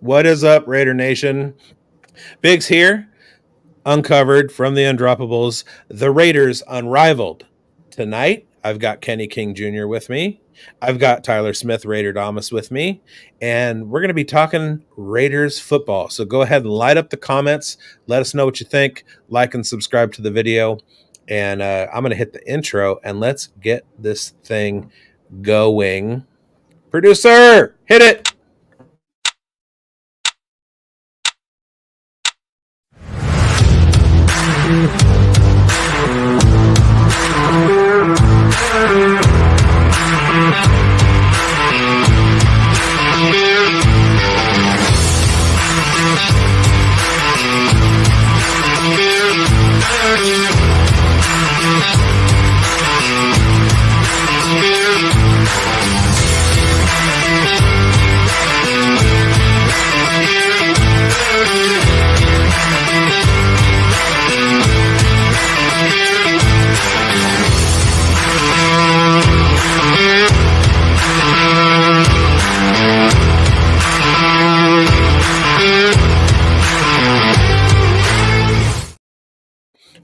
What is up, Raider Nation? Biggs here, uncovered from the Undroppables, the Raiders Unrivaled. Tonight, I've got Kenny King Jr. with me. I've got Tyler Smith, Raider Damas, with me, and we're going to be talking Raiders football. So go ahead and light up the comments. Let us know what you think. Like and subscribe to the video. And I'm going to hit the intro, and let's get this thing going. Producer, hit it.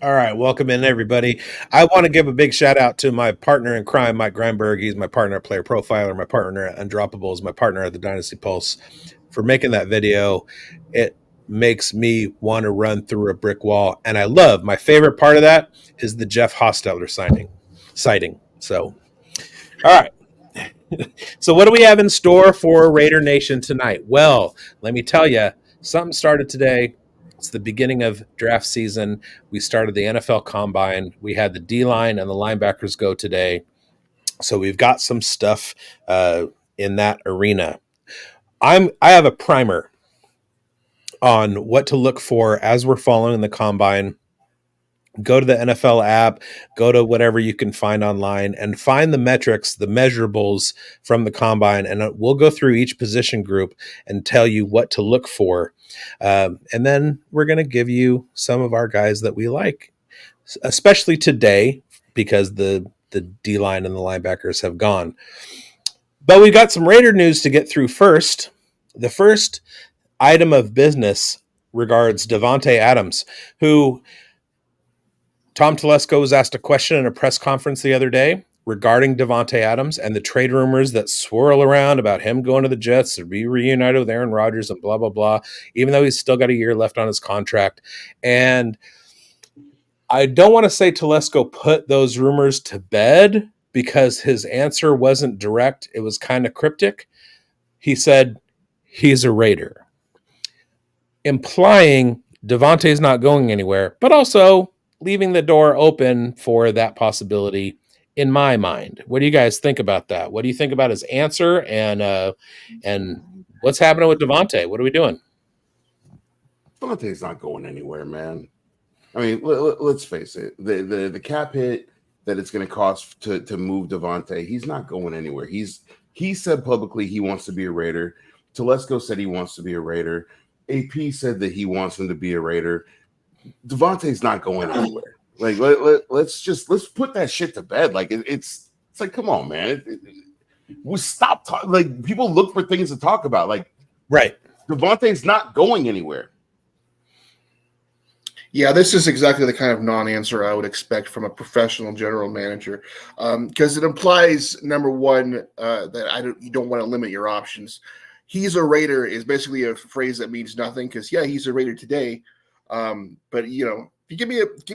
All right, welcome in, everybody. I want to give a big shout out to my partner in crime, Mike Greinberg. He's my partner at Player Profiler, my partner at Undroppables, my partner at the Dynasty Pulse, for making that video. It makes me want to run through a brick wall, and I love, my favorite part of that is the Jeff Hostetler sighting. So, all right. So what do we have in store for Raider Nation tonight? Well, let me tell you, something started today. It's the beginning of draft season. We started the NFL Combine. We had the D-line and the linebackers go today. So we've got some stuff in that arena. I have a primer on what to look for as we're following the Combine. Go to the NFL app, go to whatever you can find online, and find the metrics, the measurables from the Combine, and we'll go through each position group and tell you what to look for. And then we're going to give you some of our guys that we like, especially today because the D-line and the linebackers have gone. But we've got some Raider news to get through first. The first item of business regards Devonte Adams, who Tom Telesco was asked a question in a press conference the other day regarding Devonte Adams and the trade rumors that swirl around about him going to the Jets to be reunited with Aaron Rodgers and blah, blah, blah, even though he's still got a year left on his contract. And I don't want to say Telesco put those rumors to bed because his answer wasn't direct. It was kind of cryptic. He said he's a Raider, implying Devontae's not going anywhere, but also leaving the door open for that possibility in my mind. What do you guys think about that? What do you think about his answer and what's happening with Devonte? What are we doing? Devontae's not going anywhere, man. I mean, let's face it. The cap hit that it's going to cost to move Devonte, he's not going anywhere. He said publicly he wants to be a Raider. Telesco said he wants to be a Raider. AP said that he wants him to be a Raider. Devontae's not going anywhere. Like let's put that shit to bed. Like it's like, come on, man. We stop talking. Like, people look for things to talk about. Like, right, Devontae's not going anywhere. Yeah, this is exactly the kind of non-answer I would expect from a professional general manager, because it implies, number one, that you don't want to limit your options. He's a Raider is basically a phrase that means nothing because, yeah, he's a Raider today. But, if you give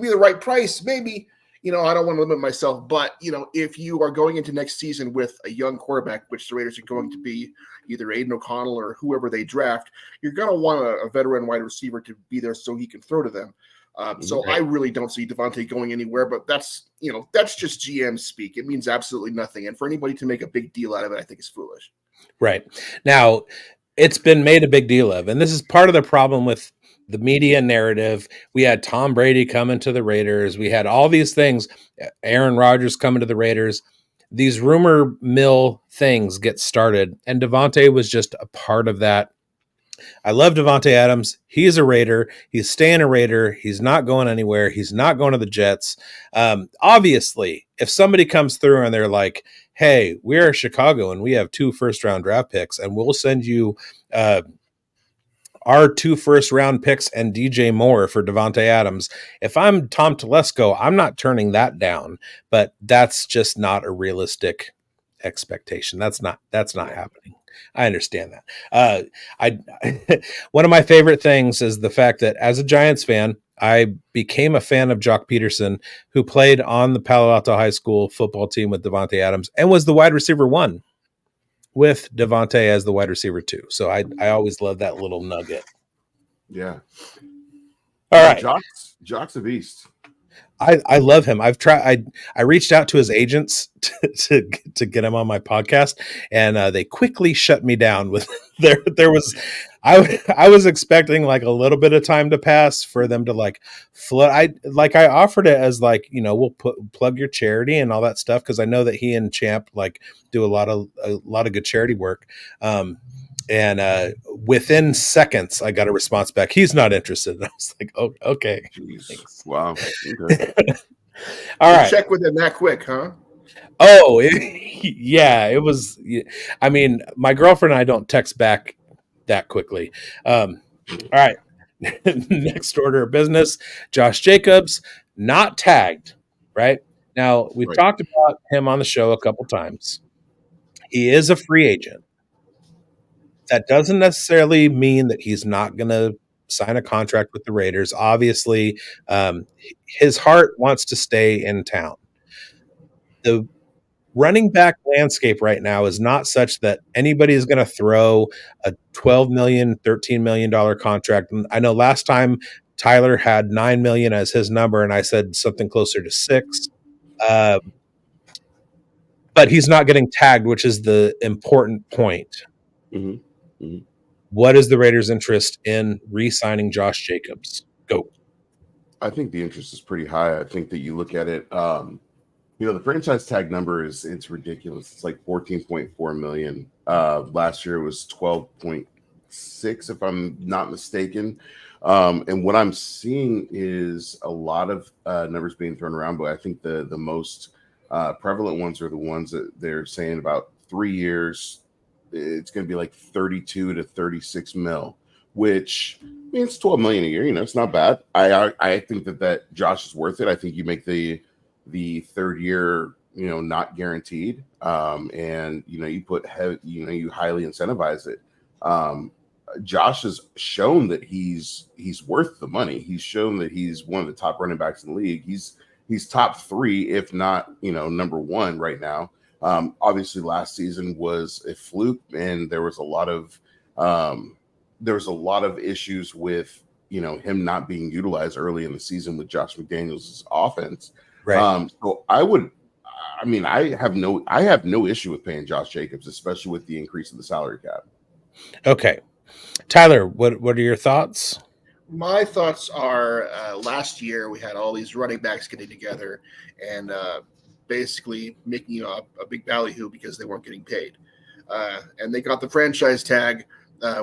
me the right price, maybe, I don't want to limit myself. But, if you are going into next season with a young quarterback, which the Raiders are going to be, either Aiden O'Connell or whoever they draft, you're going to want a veteran wide receiver to be there so he can throw to them. So I really don't see Devonte going anywhere, but that's just GM speak. It means absolutely nothing. And for anybody to make a big deal out of it, I think is foolish. Right. Now, it's been made a big deal of, and this is part of the problem with the media narrative. We had Tom Brady coming to the Raiders. We had all these things, Aaron Rodgers coming to the Raiders. These rumor mill things get started, and Devonte was just a part of that. I love Devonte Adams. He's a Raider. He's staying a Raider. He's not going anywhere. He's not going to the Jets. Obviously, if somebody comes through and they're like, hey, we're Chicago and we have 2 first-round draft picks and we'll send you our 2 first-round picks and DJ Moore for Devonte Adams. If I'm Tom Telesco, I'm not turning that down, but that's just not a realistic expectation. That's not happening. I understand that. I one of my favorite things is the fact that as a Giants fan, I became a fan of Jock Peterson, who played on the Palo Alto High School football team with Devonte Adams and was the wide receiver 1 with Devonte as the wide receiver 2. So I always love that little nugget. Yeah. All right. Jock's a beast. I love him. I've tried. I reached out to his agents to get him on my podcast, and they quickly shut me down. With there was, I was expecting like a little bit of time to pass for them to like flood. I offered it as like, you know, we'll plug your charity and all that stuff, because I know that he and Champ like do a lot of good charity work. And within seconds, I got a response back. He's not interested. And I was like, oh, okay. Jeez. Wow. Okay. All right. Check with him that quick, huh? Oh, yeah. It was. I mean, my girlfriend and I don't text back that quickly. All right. Next order of business. Josh Jacobs, not tagged. Right now, we've talked about him on the show a couple times. He is a free agent. That doesn't necessarily mean that he's not going to sign a contract with the Raiders. Obviously, his heart wants to stay in town. The running back landscape right now is not such that anybody is going to throw a $12 million, $13 million contract. And I know last time Tyler had $9 million as his number, and I said something closer to $6. But he's not getting tagged, which is the important point. Mm-hmm. Mm-hmm. What is the Raiders' interest in re-signing Josh Jacobs? Go. I think the interest is pretty high. I think that you look at it, the franchise tag number it's ridiculous. It's like 14.4 million. Last year it was 12.6, if I'm not mistaken. And what I'm seeing is a lot of numbers being thrown around, but I think the most prevalent ones are the ones that they're saying about 3 years. It's going to be like 32 to 36 mil, which means 12 million a year. You know, it's not bad. I think that Josh is worth it. I think you make the third year, you know, not guaranteed. And you know, you highly incentivize it. Josh has shown that he's worth the money. He's shown that he's one of the top running backs in the league. He's top 3, if not, you know, number 1 right now. Obviously last season was a fluke, and there was a lot of issues with, you know, him not being utilized early in the season with Josh McDaniels' offense. Right. So I have no issue with paying Josh Jacobs, especially with the increase in the salary cap. Okay. Tyler, what are your thoughts? My thoughts are last year we had all these running backs getting together and basically making a big ballyhoo because they weren't getting paid. And they got the franchise tag,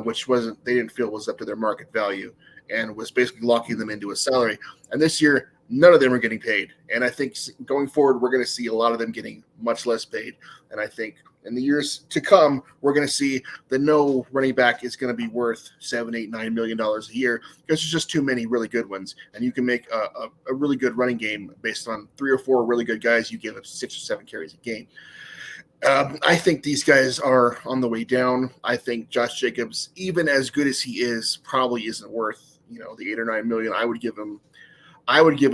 which they didn't feel was up to their market value, and was basically locking them into a salary. And this year, none of them are getting paid. And I think going forward, we're going to see a lot of them getting much less paid. And I think in the years to come, we're going to see that no running back is going to be worth $7, $8, $9 million a year, because there's just too many really good ones. And you can make a really good running game based on 3 or 4 really good guys. You give up 6 or 7 carries a game. I think these guys are on the way down. I think Josh Jacobs, even as good as he is, probably isn't worth, you know, the $8 or $9 million. I would give him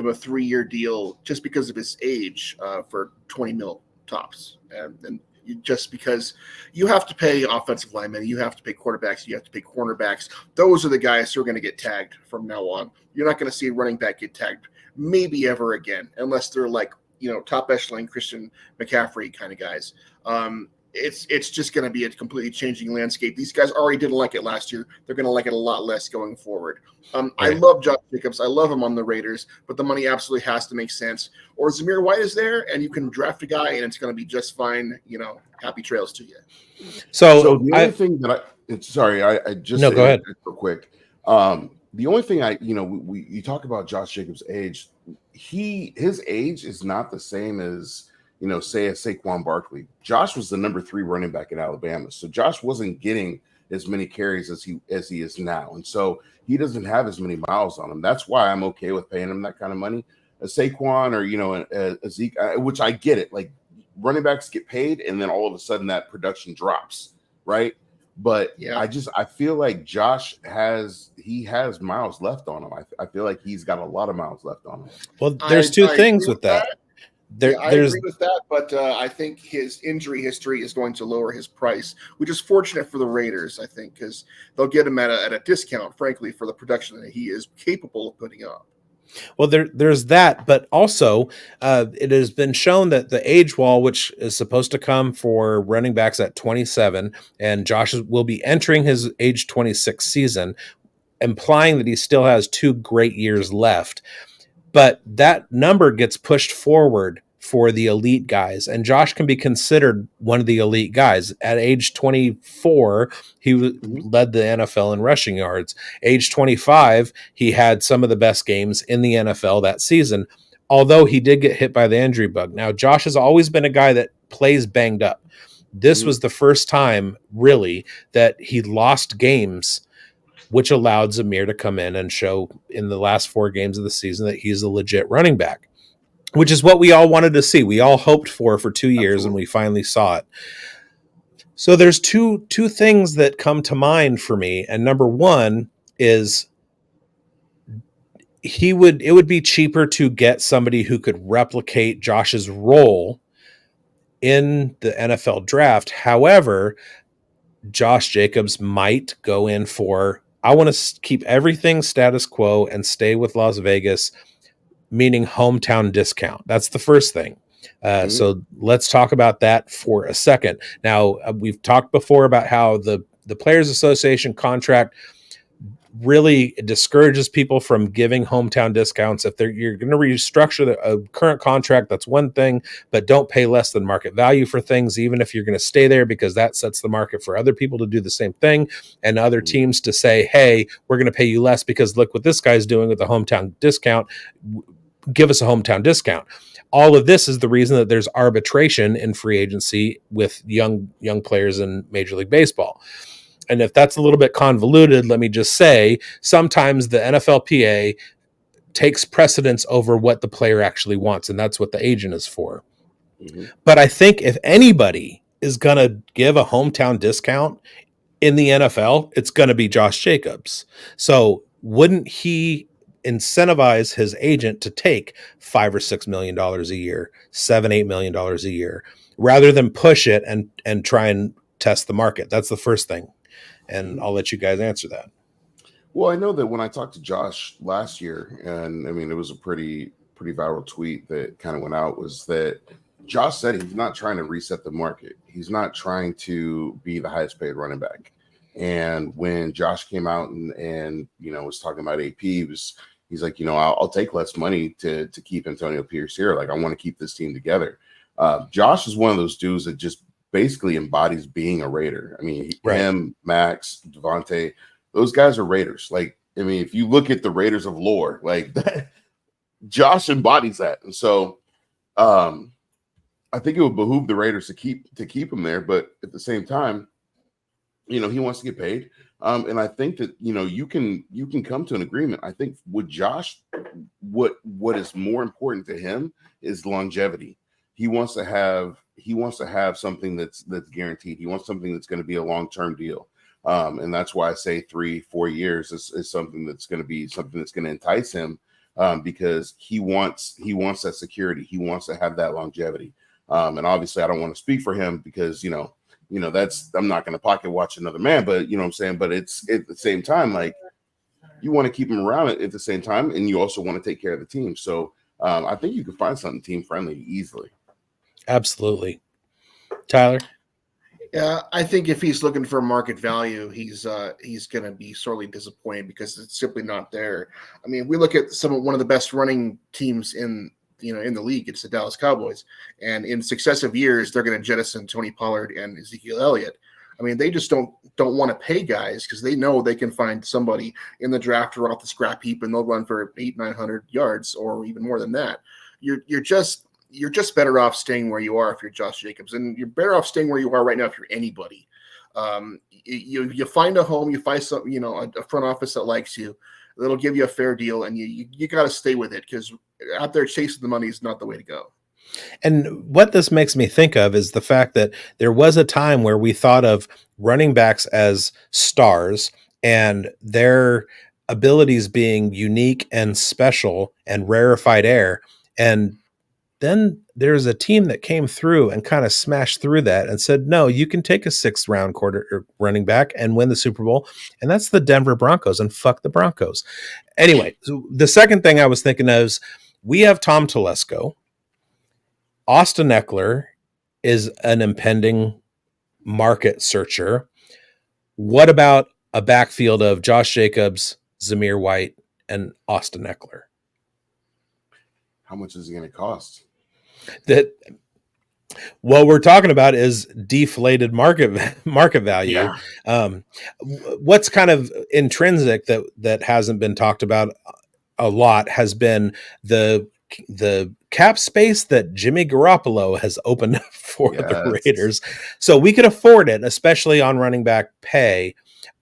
a 3-year deal just because of his age for 20 mil tops. And just because you have to pay offensive linemen, you have to pay quarterbacks, you have to pay cornerbacks. Those are the guys who are going to get tagged from now on. You're not going to see a running back get tagged maybe ever again, unless they're like, you know, top echelon Christian McCaffrey kind of guys. It's just going to be a completely changing landscape. These guys already didn't like it last year. They're going to like it a lot less going forward. I love Josh Jacobs. I love him on the Raiders, but the money absolutely has to make sense. Or Zamir White is there, and you can draft a guy, and it's going to be just fine. You know, happy trails to you. So the only thing that I just go ahead real quick. The only thing you talk about Josh Jacobs' age. His age is not the same as, you know, say a Saquon Barkley. Josh was the number 3 running back in Alabama. So Josh wasn't getting as many carries as he is now. And so he doesn't have as many miles on him. That's why I'm okay with paying him that kind of money. A Saquon or, a Zeke, which I get it. Like running backs get paid and then all of a sudden that production drops, right? But Yeah. I feel like Josh has miles left on him. I feel like he's got a lot of miles left on him. Well, there's two things agree with that. I agree with that, but I think his injury history is going to lower his price, which is fortunate for the Raiders, I think, because they'll get him at a discount, frankly, for the production that he is capable of putting up. Well, there's that, but also it has been shown that the age wall, which is supposed to come for running backs at 27, and Josh will be entering his age 26 season, implying that he still has 2 great years left. But that number gets pushed forward for the elite guys, and Josh can be considered one of the elite guys. At age 24, he led the NFL in rushing yards. Age 25, he had some of the best games in the NFL that season, although he did get hit by the injury bug. Now, Josh has always been a guy that plays banged up. This was the first time, really, that he lost games, which allowed Zamir to come in and show in the last 4 games of the season that he's a legit running back, which is what we all wanted to see. We all hoped for 2 years, and we finally saw it. So there's two things that come to mind for me. And number one is it would be cheaper to get somebody who could replicate Josh's role in the NFL draft. However, Josh Jacobs might go in for, I want to keep everything status quo and stay with Las Vegas, meaning hometown discount. That's the first thing. So let's talk about that for a second. Now, we've talked before about how the Players Association contract really discourages people from giving hometown discounts. If you're going to restructure a current contract, that's one thing, but don't pay less than market value for things, even if you're going to stay there, because that sets the market for other people to do the same thing and other teams to say, hey, we're going to pay you less because look what this guy's doing with the hometown discount. Give us a hometown discount. All of this is the reason that there's arbitration in free agency with young players in Major League Baseball. And if that's a little bit convoluted, let me just say, sometimes the NFLPA takes precedence over what the player actually wants, and that's what the agent is for. But I think if anybody is going to give a hometown discount in the NFL, it's going to be Josh Jacobs. So wouldn't he incentivize his agent to take $5 or $6 million a year, $7-8 million a year, rather than push it and try and test the market? That's the first thing. And I'll let you guys answer that. Well, I know that when I talked to Josh last year, and I mean, it was a pretty viral tweet that kind of went out, was that Josh said he's not trying to reset the market. He's not trying to be the highest paid running back. And when Josh came out and was talking about AP, he's like, I'll take less money to keep Antonio Pierce here. Like, I want to keep this team together. Josh is one of those dudes that just basically embodies being a Raider. I mean, him, Max, Devonte, those guys are Raiders. Like, I mean, if you look at the Raiders of lore, like that, Josh embodies that. And so I think it would behoove the Raiders to keep him there. But at the same time, he wants to get paid. And I think that, you can come to an agreement. I think with Josh, what is more important to him is longevity. He wants to have something that's guaranteed. He wants something that's going to be a long-term deal. And that's why I say 3-4 years is something that's going to entice him, because he wants that security. He wants to have that longevity. And obviously I don't want to speak for him because, that's, I'm not going to pocket watch another man, but you know what I'm saying? But it's at the same time, like, you want to keep him around at the same time. And you also want to take care of the team. So I think you can find something team friendly easily. Absolutely. Tyler? Yeah, I think if he's looking for market value, he's going to be sorely disappointed because it's simply not there. I mean, if we look at one of the best running teams in the league, it's the Dallas Cowboys, and in successive years, they're going to jettison Tony Pollard and Ezekiel Elliott. I mean, they just don't want to pay guys because they know they can find somebody in the draft or off the scrap heap, and they'll run for 800-900 yards or even more than that. You're just better off staying where you are if you're Josh Jacobs, and you're better off staying where you are right now if you're anybody. you find a home, you find some, a front office that likes you, that'll give you a fair deal, and you got to stay with it, because out there chasing the money is not the way to go. And what this makes me think of is the fact that there was a time where we thought of running backs as stars and their abilities being unique and special and rarefied air. And then there's a team that came through and kind of smashed through that and said, no, you can take a 6th round running back and win the Super Bowl. And that's the Denver Broncos, and fuck the Broncos. Anyway, so the second thing I was thinking of is we have Tom Telesco. Austin Eckler is an impending market searcher. What about a backfield of Josh Jacobs, Zamir White, and Austin Eckler? How much is it going to cost? That what we're talking about is deflated market value. Yeah. What's kind of intrinsic that hasn't been talked about a lot has been the cap space that Jimmy Garoppolo has opened up for the Raiders. So we could afford it, especially on running back pay.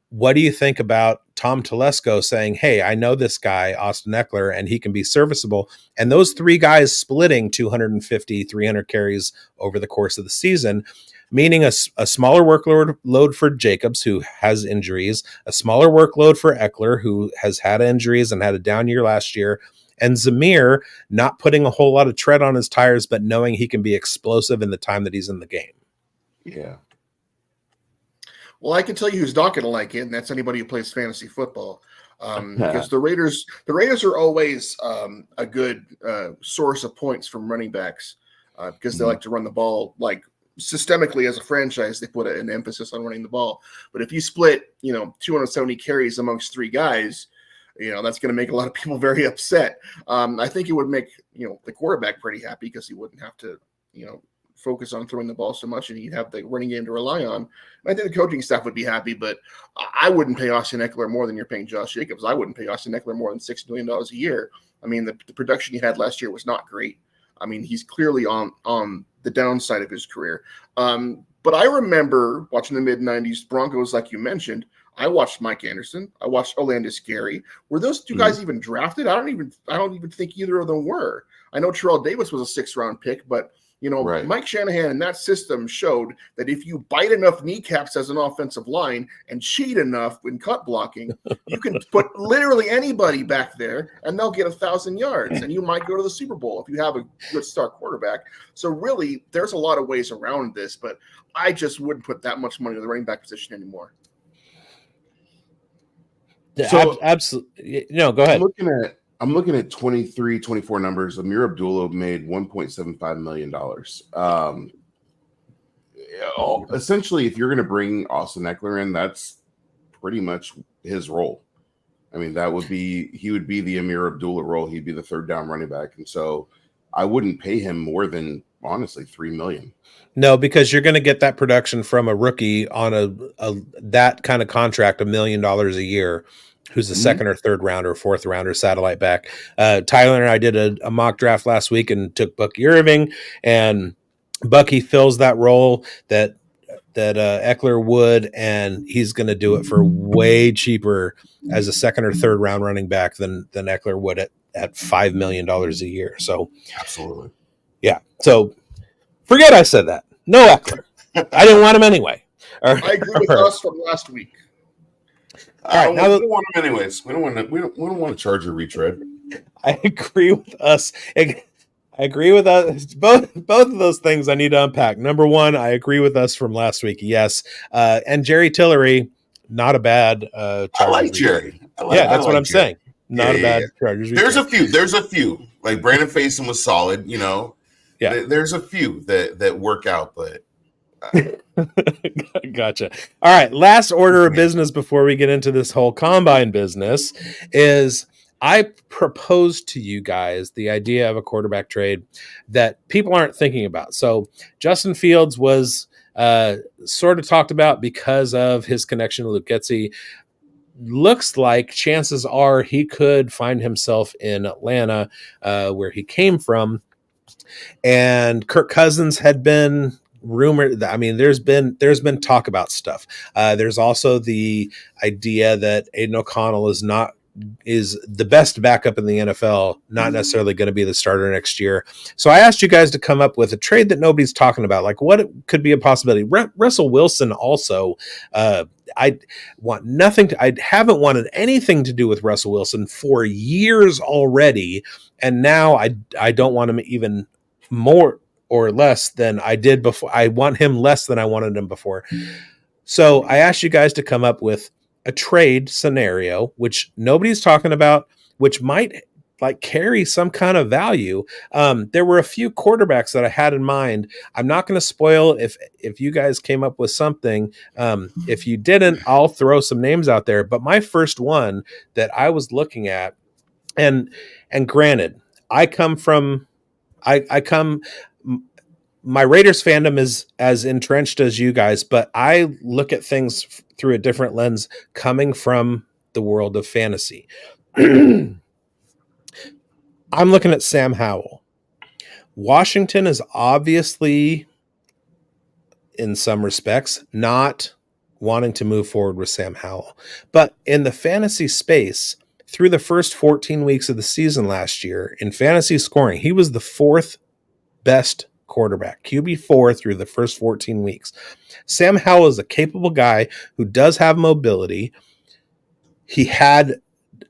What do you think about Tom Telesco saying, hey, I know this guy, Austin Eckler, and he can be serviceable? And those 3 guys splitting 250, 300 carries over the course of the season, meaning a smaller workload for Jacobs, who has injuries, a smaller workload for Eckler, who has had injuries and had a down year last year, and Zamir not putting a whole lot of tread on his tires, but knowing he can be explosive in the time that he's in the game. Yeah. Well, I can tell you who's not going to like it, and that's anybody who plays fantasy football. Because the Raiders are always a good source of points from running backs, because they like to run the ball. Like systemically as a franchise, they put an emphasis on running the ball. But if you split, 270 carries amongst 3 guys, that's going to make a lot of people very upset. I think it would make the quarterback pretty happy, because he wouldn't have to focus on throwing the ball so much, and he'd have the running game to rely on. And I think the coaching staff would be happy, but I wouldn't pay Austin Eckler more than you're paying Josh Jacobs. I wouldn't pay Austin Eckler more than $6 million a year. I mean, the production he had last year was not great. I mean, he's clearly on the downside of his career. But I remember watching the mid-90s Broncos, like you mentioned. I watched Mike Anderson. I watched Olandis Gary. Were those 2 guys even drafted? I don't even think either of them were. I know Terrell Davis was a 6th round pick, but right. Mike Shanahan and that system showed that if you bite enough kneecaps as an offensive line and cheat enough in cut blocking, you can put literally anybody back there and they'll get 1,000 yards, and you might go to the Super Bowl if you have a good star quarterback. So really, there's a lot of ways around this, but I just wouldn't put that much money in the running back position anymore. So absolutely. No, go ahead. I'm looking at 23, 24 numbers. Amir Abdullah made $1.75 million. Essentially, if you're going to bring Austin Eckler in, that's pretty much his role. I mean, he would be the Amir Abdullah role. He'd be the 3rd down running back. And so I wouldn't pay him more than, honestly, $3 million. No, because you're going to get that production from a rookie on that kind of contract, $1 million a year, who's a 2nd or 3rd rounder, 4th rounder, satellite back. Tyler and I did a mock draft last week and took Bucky Irving, and Bucky fills that role that Eckler would, and he's going to do it for way cheaper as a 2nd or 3rd round running back than Eckler would at $5 million a year. So absolutely. Yeah. So forget I said that. No Eckler. I didn't want him anyway. I agree with us from last week. All right, we don't want them anyways. We don't want to charge a retread. I agree with us. I agree with us. Both of those things I need to unpack. Number one, I agree with us from last week. Yes, and Jerry Tillery, not a bad. I like Jerry. That's what I'm saying. Not a bad Chargers. There's a few. Like Brandon Faison was solid. There's a few that work out, but. Gotcha. All right. Last order of business before we get into this whole combine business is I proposed to you guys the idea of a quarterback trade that people aren't thinking about. So Justin Fields was sort of talked about because of his connection to Luke Getsy. Looks like chances are he could find himself in Atlanta, where he came from. And Kirk Cousins had been rumor that, I mean, there's been talk about stuff. There's also the idea that Aiden O'Connell is the best backup in the NFL, not necessarily going to be the starter next year. So I asked you guys to come up with a trade that nobody's talking about, like what could be a possibility. Russell Wilson also, I haven't wanted anything to do with Russell Wilson for years already. And now I don't want him even more or less than I did before. I want him less than I wanted him before. So I asked you guys to come up with a trade scenario, which nobody's talking about, which might like carry some kind of value. There were a few quarterbacks that I had in mind. I'm not going to spoil if you guys came up with something. If you didn't, I'll throw some names out there. But my first one that I was looking at, and granted, my Raiders fandom is as entrenched as you guys, but I look at things through a different lens coming from the world of fantasy. I'm looking at Sam Howell. Washington is obviously, in some respects, not wanting to move forward with Sam Howell. But in the fantasy space, through the first 14 weeks of the season last year, in fantasy scoring, he was the fourth best quarterback, QB4 through the first 14 weeks. Sam Howell is a capable guy who does have mobility. He had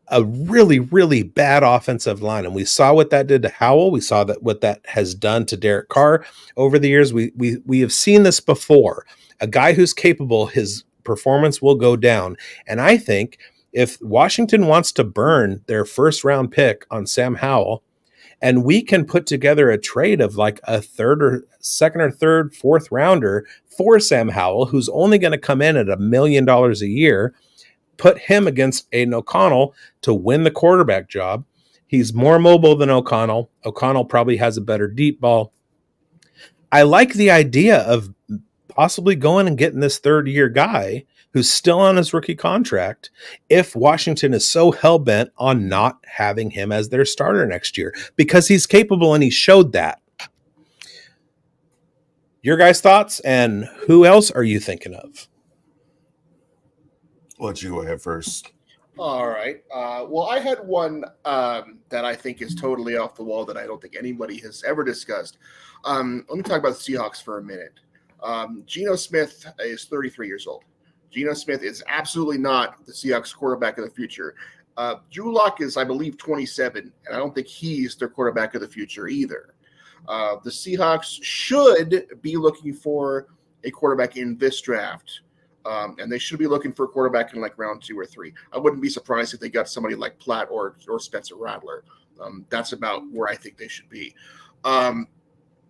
a really, really bad offensive line, and we saw what that did to Howell. We saw that what that has done to Derek Carr over the years. We have seen this before. A guy who's capable, his performance will go down. And I think if Washington wants to burn their first round pick on Sam Howell, and we can put together a trade of like a second or third, fourth rounder for Sam Howell, who's only going to come in at $1 million a year, put him against Aiden O'Connell to win the quarterback job. He's more mobile than O'Connell. O'Connell probably has a better deep ball. I like the idea of possibly going and getting this third-year guy who's still on his rookie contract if Washington is so hell-bent on not having him as their starter next year, because he's capable and he showed that. Your guys' thoughts, and who else are you thinking of? I'll let you go ahead first. All right. Well, I had one that I think is totally off the wall that I don't think anybody has ever discussed. Let me talk about the Seahawks for a minute. Geno Smith is 33 years old. Geno Smith is absolutely not the Seahawks quarterback of the future. Drew Lock is, I believe, 27, and I don't think he's their quarterback of the future either. The Seahawks should be looking for a quarterback in this draft, and they should be looking for a quarterback in like round 2 or 3. I wouldn't be surprised if they got somebody like Platt or Spencer Rattler. That's about where I think they should be.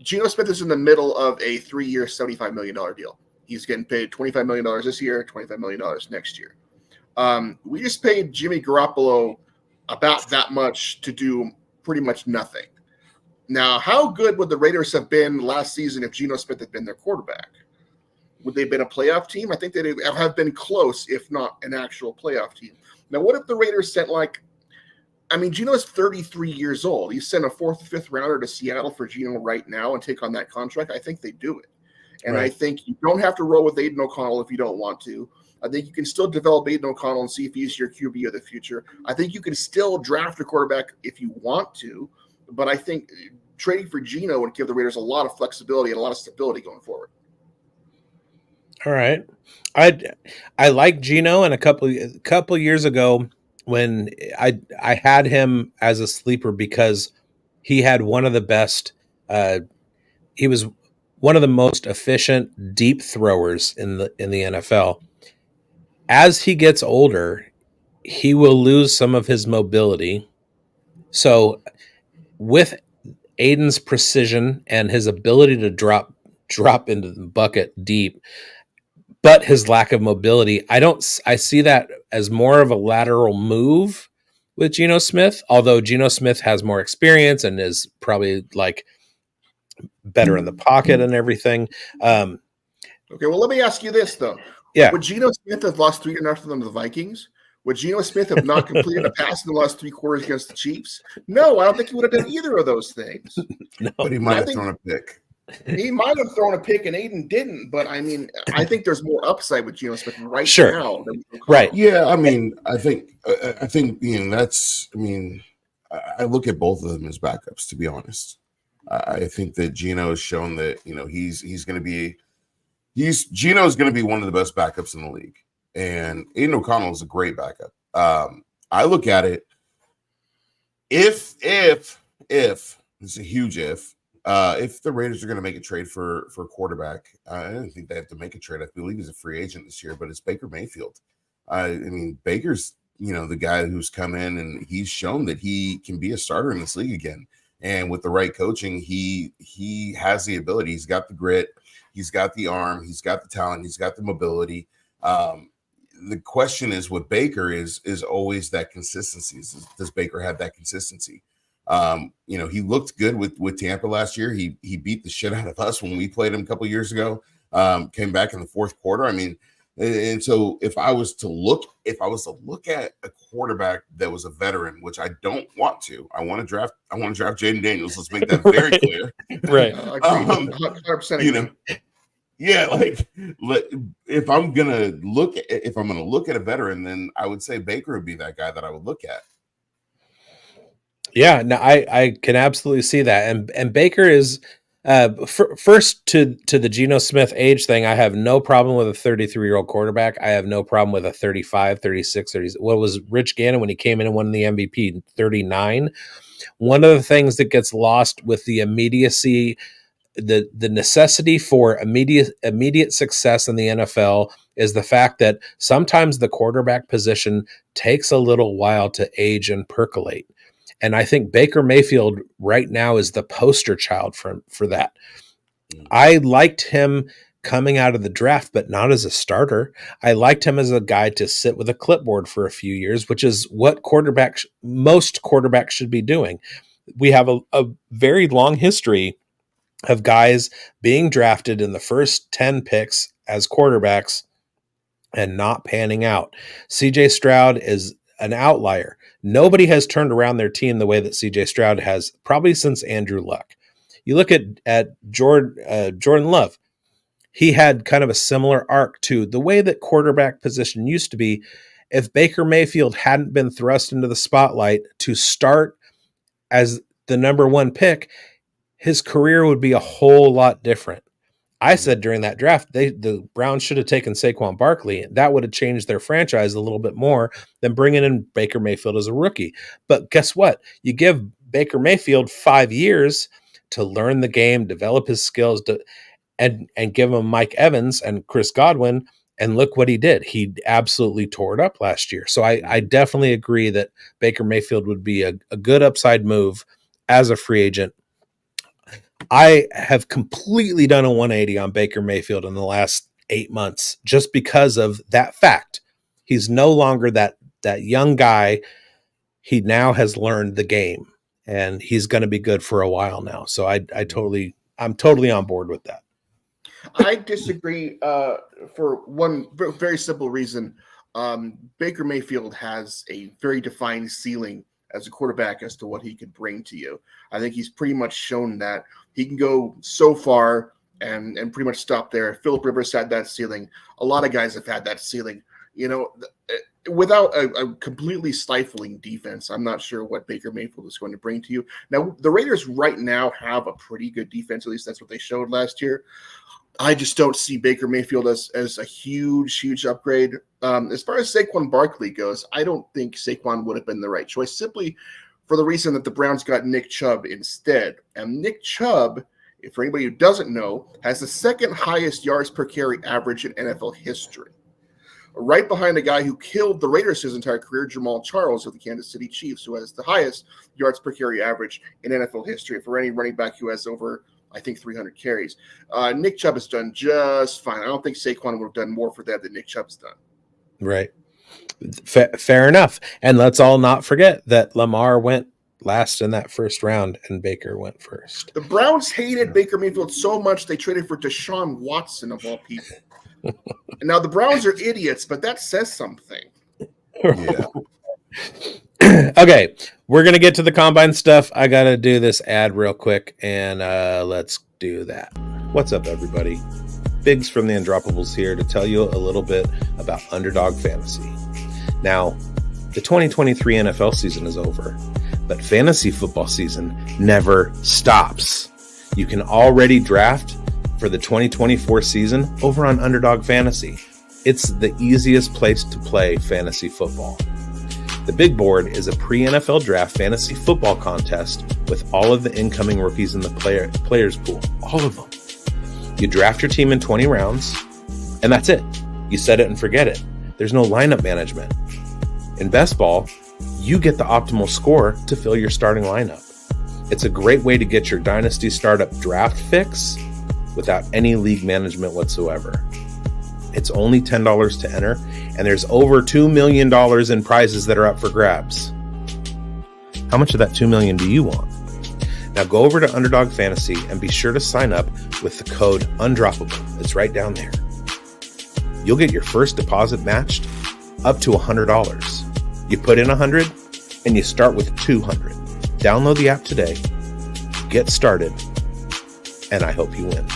Geno Smith is in the middle of a 3-year, $75 million deal. He's getting paid $25 million this year, $25 million next year. We just paid Jimmy Garoppolo about that much to do pretty much nothing. Now, how good would the Raiders have been last season if Geno Smith had been their quarterback? Would they have been a playoff team? I think they'd have been close, if not an actual playoff team. Now, what if the Raiders sent Geno is 33 years old. You send a 4th or 5th rounder to Seattle for Geno right now and take on that contract, I think they do it. And right. I think you don't have to roll with Aiden O'Connell if you don't want to. I think you can still develop Aiden O'Connell and see if he's your QB of the future. I think you can still draft a quarterback if you want to, but I think trading for Geno would give the Raiders a lot of flexibility and a lot of stability going forward. All right. I like Geno, and a couple years ago when I had him as a sleeper because he had one of the best he was one of the most efficient deep throwers in the NFL. As he gets older, he will lose some of his mobility. So with Aiden's precision and his ability to drop into the bucket deep, but his lack of mobility, I see that as more of a lateral move with Geno Smith, although Geno Smith has more experience and is probably like better in the pocket and everything. Okay, well, let me ask you this, though. Yeah. Would Geno Smith have lost 3-0 after them to the Vikings? Would Geno Smith have not completed a pass in the last 3 quarters against the Chiefs? No, I don't think he would have done either of those things. No, but he might have thrown a pick. He might have thrown a pick and Aiden didn't, but I mean, I think there's more upside with Geno Smith right now than right. Yeah, I mean, I think that's. I mean, I look at both of them as backups. To be honest, I think that Geno has shown that he's going to be Geno is going to be one of the best backups in the league, and Aiden O'Connell is a great backup. I look at it if it's a huge if the Raiders are going to make a trade for a quarterback, I don't think they have to make a trade. I believe he's a free agent this year, but it's Baker Mayfield. I mean, Baker's the guy who's come in and he's shown that he can be a starter in this league again. And with the right coaching, he has the ability. He's got the grit, he's got the arm, he's got the talent, he's got the mobility. The question is with Baker is always that consistency. Does Baker have that consistency? He looked good with Tampa last year. He beat the shit out of us when we played him a couple years ago. Came back in the fourth quarter. I mean, and so if I was to look at a quarterback that was a veteran, which I don't want to, I want to draft Jaden Daniels. Let's make that very clear. Right. 100%. Yeah, like if I'm gonna look at a veteran, then I would say Baker would be that guy that I would look at. Yeah, no, I can absolutely see that. And Baker is first to the Geno Smith age thing. I have no problem with a 33-year-old quarterback. I have no problem with a 35, 36, 30. What was Rich Gannon when he came in and won the MVP? 39. One of the things that gets lost with the immediacy, the necessity for immediate success in the NFL is the fact that sometimes the quarterback position takes a little while to age and percolate. And I think Baker Mayfield right now is the poster child for that. I liked him coming out of the draft, but not as a starter. I liked him as a guy to sit with a clipboard for a few years, which is what most quarterbacks should be doing. We have a very long history of guys being drafted in the first 10 picks as quarterbacks and not panning out. CJ Stroud is an outlier. Nobody has turned around their team the way that CJ Stroud has, probably since Andrew Luck. You look at Jordan Love. He had kind of a similar arc to the way that quarterback position used to be. If Baker Mayfield hadn't been thrust into the spotlight to start as the number one pick, his career would be a whole lot different. I said during that draft, the Browns should have taken Saquon Barkley. That would have changed their franchise a little bit more than bringing in Baker Mayfield as a rookie. But guess what? You give Baker Mayfield 5 years to learn the game, develop his skills, and give him Mike Evans and Chris Godwin, and look what he did. He absolutely tore it up last year. So I definitely agree that Baker Mayfield would be a good upside move as a free agent. I have completely done a 180 on Baker Mayfield in the last 8 months just because of that fact. He's no longer that young guy. He now has learned the game, and he's going to be good for a while now. So I'm totally on board with that. I disagree for one very simple reason. Baker Mayfield has a very defined ceiling as a quarterback as to what he could bring to you. I think he's pretty much shown that he can go so far and pretty much stop there. Phillip Rivers had that ceiling. A lot of guys have had that ceiling. Without a completely stifling defense, I'm not sure what Baker Mayfield is going to bring to you. Now, the Raiders right now have a pretty good defense. At least that's what they showed last year. I just don't see Baker Mayfield as a huge upgrade. As far as Saquon Barkley goes, I don't think Saquon would have been the right choice, simply for the reason that the Browns got Nick Chubb instead. And Nick Chubb, for anybody who doesn't know, has the second highest yards per carry average in NFL history. Right behind the guy who killed the Raiders his entire career, Jamal Charles of the Kansas City Chiefs, who has the highest yards per carry average in NFL history for any running back who has over, I think, 300 carries. Nick Chubb has done just fine. I don't think Saquon would have done more for that than Nick Chubb's done. Right. Fair enough. And let's all not forget that Lamar went last in that first round and Baker went first. The Browns hated Baker Mayfield so much they traded for Deshaun Watson of all people. Now, the Browns are idiots, but that says something. Yeah. Okay, we're going to get to the combine stuff. I got to do this ad real quick, and let's do that. What's up, everybody? Biggs from the Undroppables here to tell you a little bit about Underdog Fantasy. Now, the 2023 NFL season is over, but fantasy football season never stops. You can already draft for the 2024 season over on Underdog Fantasy. It's the easiest place to play fantasy football. The Big Board is a pre-NFL draft fantasy football contest with all of the incoming rookies in the players pool. All of them. You draft your team in 20 rounds, and that's it. You set it and forget it. There's no lineup management. In Best Ball, you get the optimal score to fill your starting lineup. It's a great way to get your Dynasty Startup draft fix without any league management whatsoever. It's only $10 to enter, and there's over $2 million in prizes that are up for grabs. How much of that $2 million do you want? Now go over to Underdog Fantasy and be sure to sign up with the code UNDROPPABLE. It's right down there. You'll get your first deposit matched up to $100. You put in $100 and you start with $200. Download the app today, get started, and I hope you win.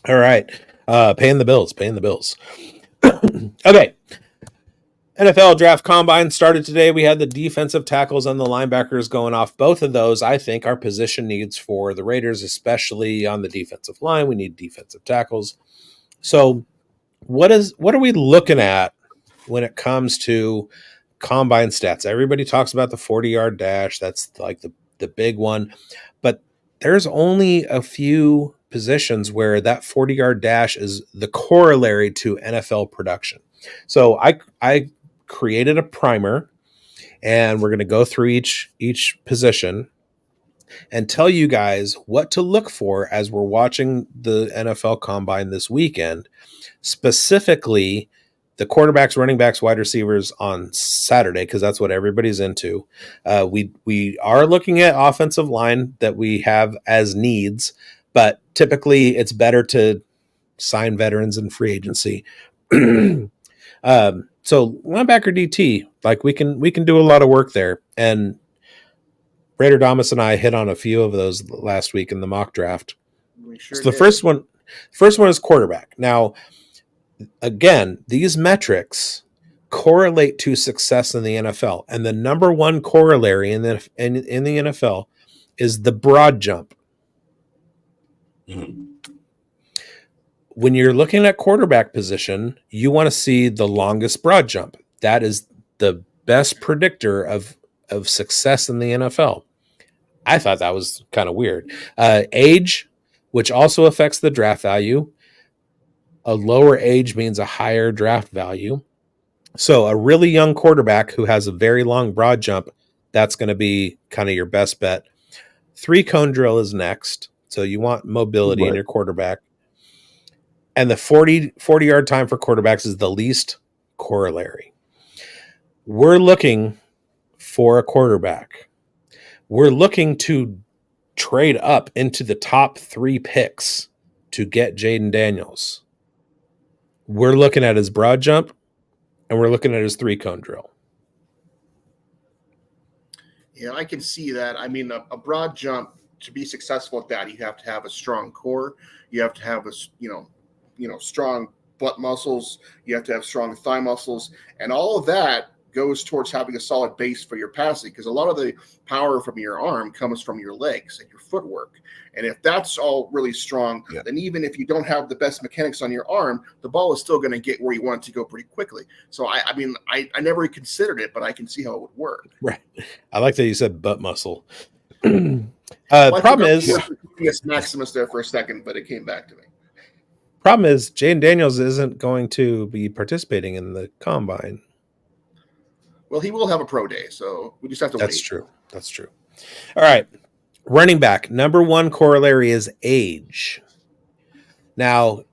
All right. Paying the bills. Okay. NFL draft combine started today. We had the defensive tackles and the linebackers going off. Both of those, I think, are position needs for the Raiders, especially on the defensive line. We need defensive tackles. So what are we looking at when it comes to combine stats? Everybody talks about the 40-yard dash. That's like the big one. But there's only a few positions where that 40-yard dash is the corollary to NFL production. So I created a primer, and we're going to go through each position and tell you guys what to look for as we're watching the NFL Combine this weekend, specifically the quarterbacks, running backs, wide receivers on Saturday, because that's what everybody's into. We are looking at offensive line that we have as needs, but typically it's better to sign veterans in free agency. So linebacker DT, like we can do a lot of work there. And Raider Damas and I hit on a few of those last week in the mock draft. So the first one is quarterback. Now, again, these metrics correlate to success in the NFL, and the number one corollary in the NFL is the broad jump. Mm-hmm. When you're looking at quarterback position, you want to see the longest broad jump. That is the best predictor of success in the NFL. I thought that was kind of weird. Age, which also affects the draft value. A lower age means a higher draft value. So a really young quarterback who has a very long broad jump, that's going to be kind of your best bet. 3-cone drill is next. So you want mobility in your quarterback. And the 40-yard time for quarterbacks is the least corollary. We're looking for a quarterback. We're looking to trade up into the top 3 picks to get Jaden Daniels. We're looking at his broad jump, and we're looking at his 3-cone drill. Yeah, I can see that. I mean, a broad jump, to be successful at that, you have to have a strong core. You have to have strong butt muscles. You have to have strong thigh muscles, and all of that goes towards having a solid base for your passing, because a lot of the power from your arm comes from your legs and your footwork. And if that's all really strong, then even if you don't have the best mechanics on your arm, the ball is still going to get where you want it to go pretty quickly. So I never considered it, but I can see how it would work. Right. I like that you said butt muscle. The problem is Maximus there for a second, but it came back to me. Problem is Jaden Daniels isn't going to be participating in the combine. Well, he will have a pro day, so we just have to wait. That's true. All right. Running back, number one corollary is age. Now,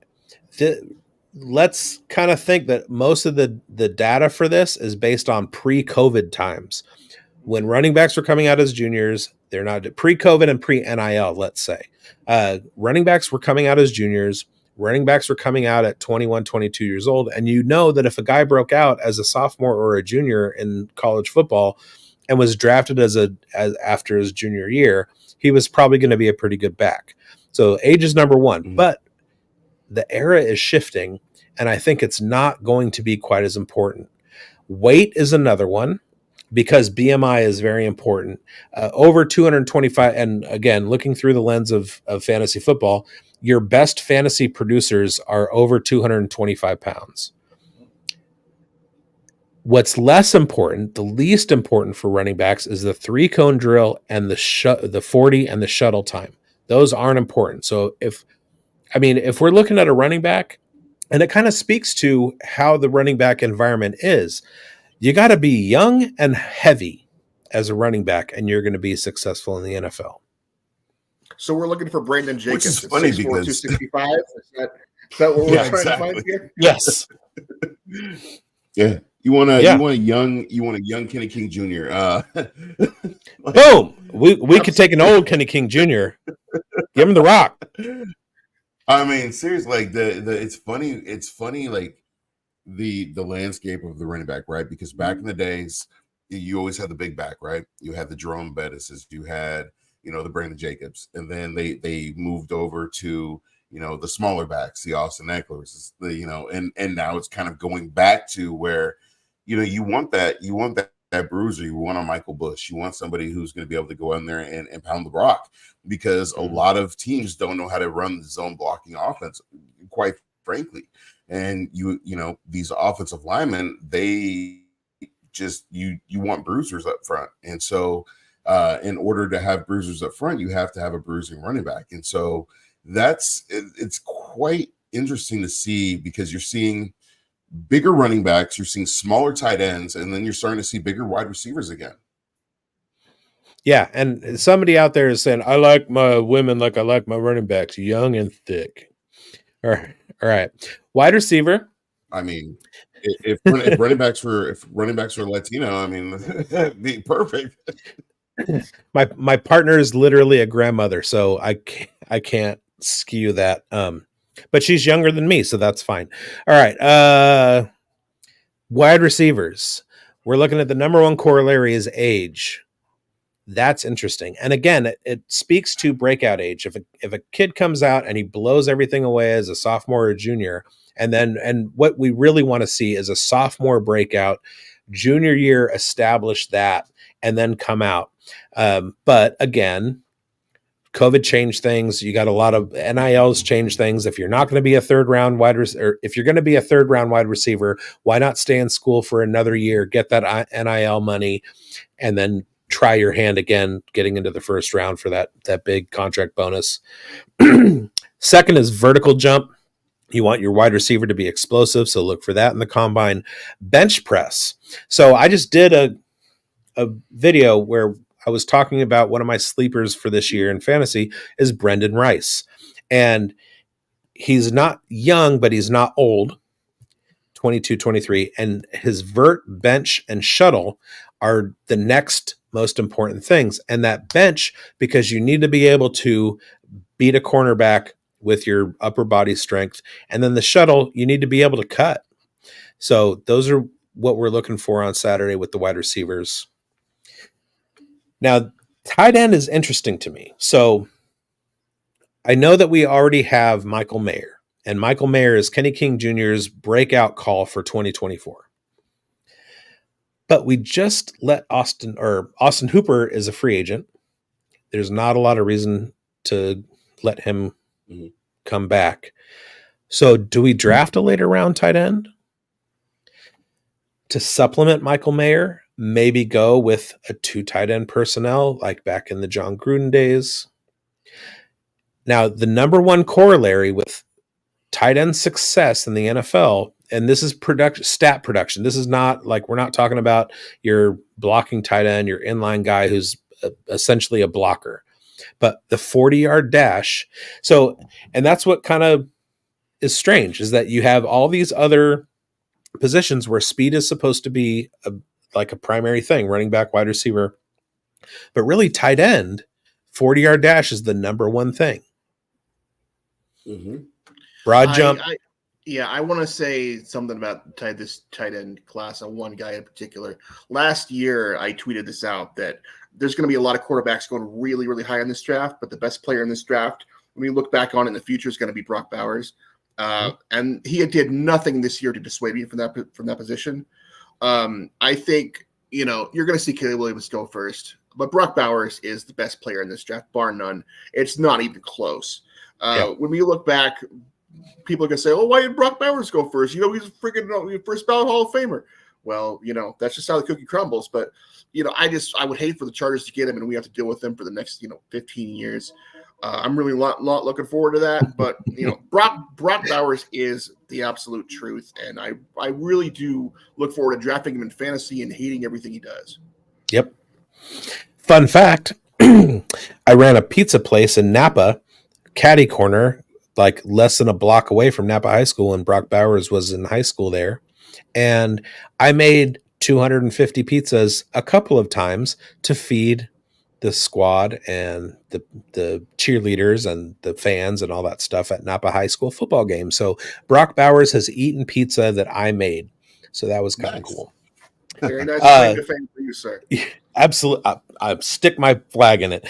let's kind of think that most of the data for this is based on pre-COVID times. When running backs were coming out as juniors, they're not pre-COVID and pre-NIL, let's say. Running backs were coming out as juniors. running backs were coming out at 21, 22 years old. And you know that if a guy broke out as a sophomore or a junior in college football and was drafted as after his junior year, he was probably going to be a pretty good back. So age is number one, but the era is shifting, and I think it's not going to be quite as important. Weight is another one, because BMI is very important. Over 225, and again, looking through the lens of fantasy football, your best fantasy producers are over 225 pounds. What's less important, the least important for running backs, is the 3-cone drill and the 40 and the shuttle time. Those aren't important. So if we're looking at a running back, and it kind of speaks to how the running back environment is, you got to be young and heavy as a running back, and you're going to be successful in the NFL. So we're looking for Brandon Jacobs. Which is funny because 265. Is that what we're trying to find here? Yes. Yeah. You want a young Kenny King Jr. Boom. We could take an old Kenny King Jr. Give him the rock. I mean, seriously, like it's funny, like the landscape of the running back, right? Because back in the days, you always had the big back, right? You had the Jerome Bettis, you had, the Brandon Jacobs, and then they moved over to, the smaller backs, the Austin Eckler's, and now it's kind of going back to where, you want that bruiser, you want a Michael Bush, you want somebody who's going to be able to go in there and pound the rock, because a lot of teams don't know how to run the zone blocking offense, quite frankly. And these offensive linemen, they just you want bruisers up front, and so in order to have bruisers up front, you have to have a bruising running back, and so it's quite interesting to see, because you're seeing bigger running backs, you're seeing smaller tight ends, and then you're starting to see bigger wide receivers again. Yeah, and somebody out there is saying, I like my women like I like my running backs, young and thick. All right. Wide receiver. I mean, if running backs were Latino, I mean, that'd be perfect. My partner is literally a grandmother, so I can't skew that. But she's younger than me, so that's fine. All right. Wide receivers. We're looking at the number one corollary is age. That's interesting. And again, it speaks to breakout age. If a kid comes out and he blows everything away as a sophomore or junior, and what we really want to see is a sophomore breakout, junior year establish that, and then come out. But again, COVID changed things. You got a lot of NILs change things. If you're not going to be a third round wide receiver, or if you're going to be a third round wide receiver, why not stay in school for another year, get that NIL money, and then try your hand again, getting into the first round for that big contract bonus. Second is vertical jump. You want your wide receiver to be explosive, so look for that in the combine. Bench press. So I just did a video where I was talking about one of my sleepers for this year in fantasy is Brendan Rice. And he's not young, but he's not old, 22, 23. And his vert, bench, and shuttle are the next most important things. And that bench, because you need to be able to beat a cornerback with your upper body strength. And then the shuttle, you need to be able to cut. So those are what we're looking for on Saturday with the wide receivers. Now, tight end is interesting to me. So I know that we already have Michael Mayer, and Michael Mayer is Kenny King Jr.'s breakout call for 2024. But we just let Austin Hooper is a free agent. There's not a lot of reason to let him come back. So do we draft a later round tight end to supplement Michael Mayer? Maybe go with a 2 tight end personnel like back in the John Gruden days. Now, the number one corollary with tight end success in the NFL, and this is stat production. This is not like, we're not talking about your blocking tight end, your inline guy who's essentially a blocker, but the 40-yard dash. So, and that's what kind of is strange, is that you have all these other positions where speed is supposed to be like a primary thing, running back, wide receiver, but really tight end, 40-yard dash is the number one thing. Mm-hmm. Broad jump. I want to say something about this tight end class on one guy in particular. Last year, I tweeted this out that there's going to be a lot of quarterbacks going really, really high in this draft, but the best player in this draft, when we look back on it in the future, is going to be Brock Bowers. And he did nothing this year to dissuade me from that position. I think, you're going to see Caleb Williams go first, but Brock Bowers is the best player in this draft, bar none. It's not even close. When we look back, people are going to say, oh, why did Brock Bowers go first? He's a freaking first ballot Hall of Famer. Well, that's just how the cookie crumbles. But, I would hate for the Chargers to get him and we have to deal with them for the next, 15 years. I'm really not looking forward to that. But, Brock Bowers is the absolute truth. And I really do look forward to drafting him in fantasy and hating everything he does. Yep. Fun fact, I ran a pizza place in Napa, Caddy Corner, like less than a block away from Napa High School, and Brock Bowers was in high school there. And I made 250 pizzas a couple of times to feed the squad and the cheerleaders and the fans and all that stuff at Napa High School football games. So Brock Bowers has eaten pizza that I made. So that was kind of cool. Very nice claim to fame for you, sir. Absolutely. I stick my flag in it.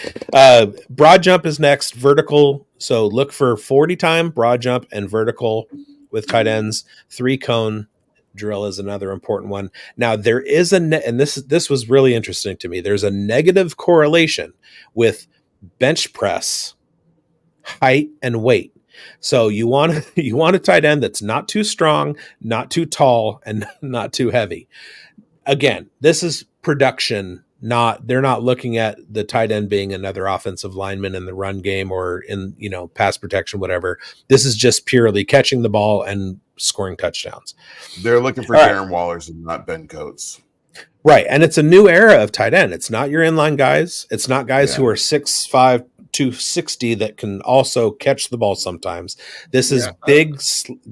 Broad jump is next. Vertical. So look for 40 time broad jump and vertical with tight ends. 3-cone drill is another important one. Now there is and this was really interesting to me. There's a negative correlation with bench press, height, and weight. So you want a tight end that's not too strong, not too tall, and not too heavy. Again, this is production. They're not looking at the tight end being another offensive lineman in the run game or in, pass protection, whatever. This is just purely catching the ball and scoring touchdowns. They're looking for Darren Wallers and not Ben Coates. Right. And it's a new era of tight end. It's not your inline guys. It's not guys who are 6'5", 260 that can also catch the ball sometimes. This is big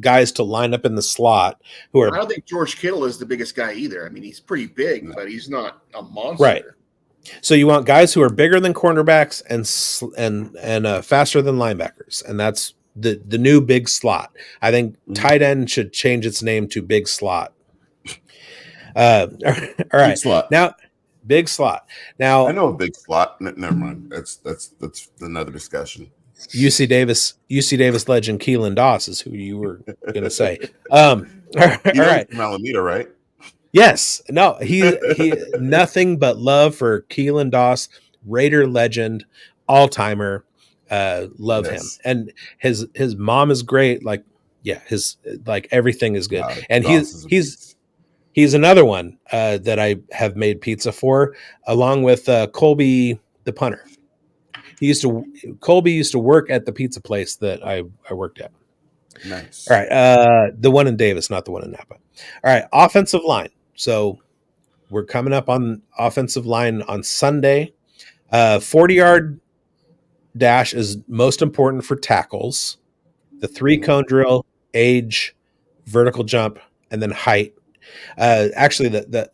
guys to line up in the slot who are. I don't think George Kittle is the biggest guy either. I mean, he's pretty big, but he's not a monster. Right. So you want guys who are bigger than cornerbacks and faster than linebackers, and that's the new big slot. I think tight end should change its name to big slot. All right. Big slot. Now, big slot. Now I know a big slot. Never mind. That's another discussion. UC Davis legend Keelan Doss is who you were going to say. All right. From Alameda, right? Yes. No, he nothing but love for Keelan Doss, Raider legend, all-timer. Love him. And his mom is great. His everything is good. And he's another one that I have made pizza for, along with Colby the punter. Colby used to work at the pizza place that I worked at. Nice. All right. The one in Davis, not the one in Napa. All right. Offensive line. So we're coming up on offensive line on Sunday. 40-yard dash is most important for tackles. The 3-cone drill, age, vertical jump, and then height. Actually, the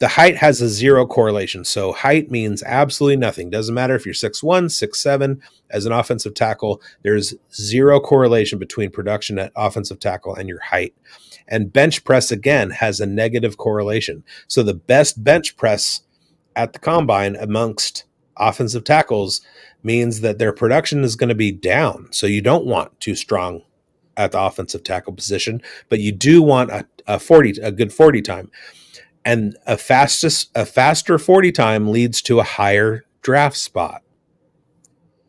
height has a zero correlation. So height means absolutely nothing. Doesn't matter if you're 6'1", 6'7". As an offensive tackle, there's zero correlation between production at offensive tackle and your height. And bench press, again, has a negative correlation. So the best bench press at the combine amongst offensive tackles means that their production is going to be down. So you don't want too strong at the offensive tackle position, but you do want a good 40 time. And a faster 40 time leads to a higher draft spot,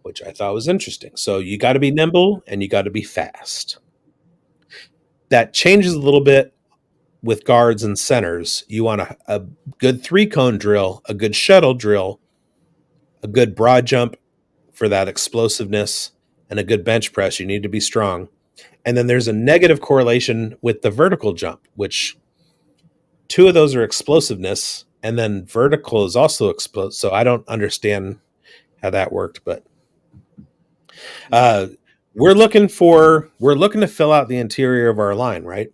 which I thought was interesting. So you got to be nimble and you got to be fast. That changes a little bit with guards and centers. You want a good 3-cone drill, a good shuttle drill, a good broad jump for that explosiveness, and a good bench press. You need to be strong. And then there's a negative correlation with the vertical jump, which 2 of those are explosiveness, and then vertical is also explosive. So I don't understand how that worked, but we're looking to fill out the interior of our line, right?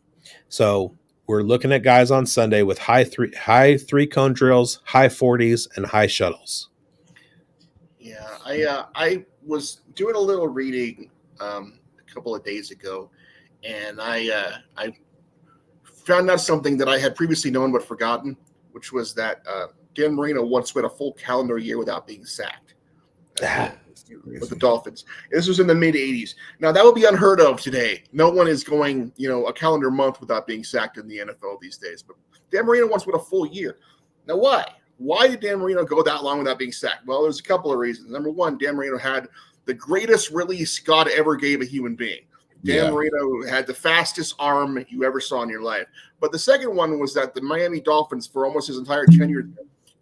So we're looking at guys on Sunday with high 3-cone drills, high 40s, and high shuttles. Yeah, I was doing a little reading a couple of days ago, and I found out something that I had previously known but forgotten, which was that Dan Marino once went a full calendar year without being sacked with the Dolphins. This was in the mid 80s. Now that would be unheard of today. No one is going, a calendar month without being sacked in the NFL these days. But Dan Marino once went a full year. Now why? Why did Dan Marino go that long without being sacked? Well, there's a couple of reasons. Number one, Dan Marino had the greatest release God ever gave a human being. Dan Marino had the fastest arm you ever saw in your life. But the second one was that the Miami Dolphins, for almost his entire tenure,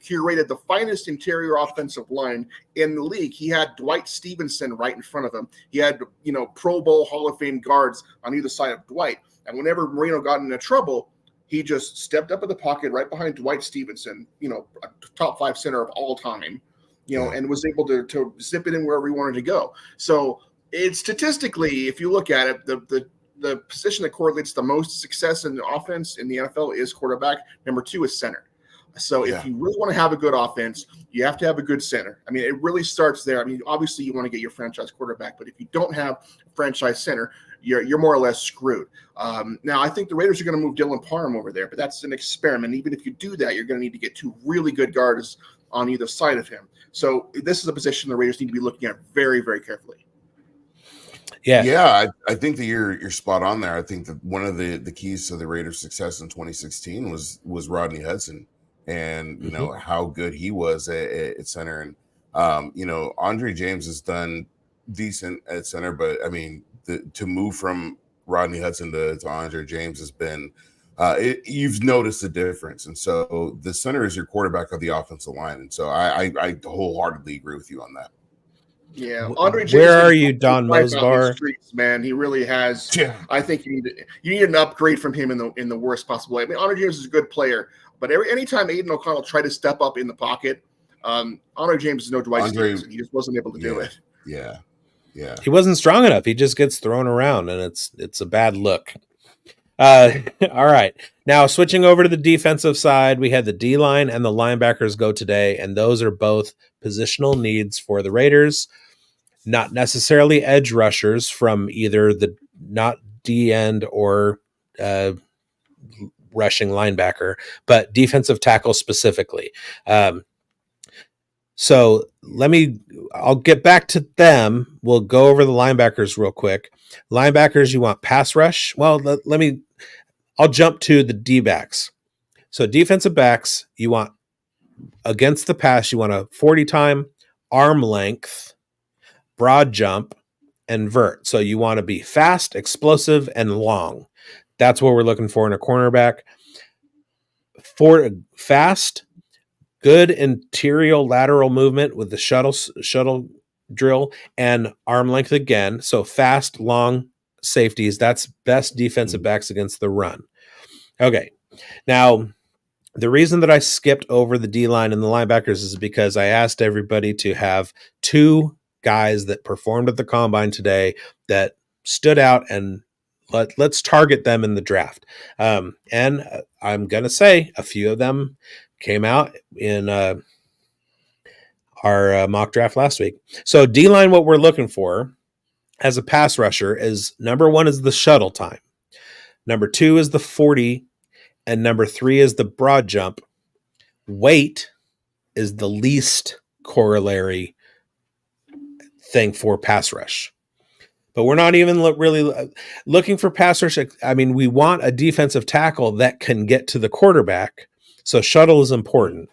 curated the finest interior offensive line in the league. He had Dwight Stevenson right in front of him. He had, Pro Bowl Hall of Fame guards on either side of Dwight. And whenever Marino got into trouble, he just stepped up in the pocket right behind Dwight Stevenson, a top 5 center of all time, and was able to zip it in wherever he wanted to go. So it's statistically, if you look at it, the position that correlates the most success in the offense in the NFL is quarterback. Number 2 is center. So if you really want to have a good offense, you have to have a good center. I mean, it really starts there. I mean, obviously you want to get your franchise quarterback, but if you don't have a franchise center, you're more or less screwed. Now, I think the Raiders are going to move Dylan Parham over there, but that's an experiment. Even if you do that, you're going to need to get 2 really good guards on either side of him. So this is a position the Raiders need to be looking at very, very carefully. Yeah, I think that you're spot on there. I think that one of the keys to the Raiders' success in 2016 was Rodney Hudson, and how good he was at center. And Andre James has done decent at center, but I mean, to move from Rodney Hudson to Andre James has been you've noticed the difference. And so the center is your quarterback of the offensive line, and so I wholeheartedly agree with you on that. Yeah, Andre James. Where are you, Don Mosbar? Streets, man, he really has. Yeah. I think you need an upgrade from him in the worst possible way. I mean, Andre James is a good player, but anytime Aiden O'Connell tried to step up in the pocket, Andre James is no Dwight Stevenson. He just wasn't able to do it. Yeah. He wasn't strong enough. He just gets thrown around, and it's a bad look. All right. Now, switching over to the defensive side, we had the D-line and the linebackers go today, and those are both positional needs for the Raiders. Not necessarily edge rushers from either the not D end or rushing linebacker, but defensive tackle specifically. So I'll get back to them. We'll go over the linebackers real quick. Linebackers, you want pass rush? Well, I'll jump to the D-backs. So defensive backs, you want against the pass, you want a 40 time, arm length, broad jump, and vert. So you want to be fast, explosive, and long. That's what we're looking for in a cornerback. For fast, good interior lateral movement with the shuttle drill and arm length again. So fast, long safeties. That's best defensive backs against the run. Okay. Now, the reason that I skipped over the D-line and the linebackers is because I asked everybody to have 2 guys that performed at the combine today that stood out, and let's target them in the draft. And I'm going to say a few of them came out in our mock draft last week. So D-line, what we're looking for as a pass rusher is number 1 is the shuttle time. Number 2 is the 40, and number 3 is the broad jump. Weight is the least corollary thing for pass rush. But we're not even really looking for pass rush. I mean, we want a defensive tackle that can get to the quarterback. So shuttle is important.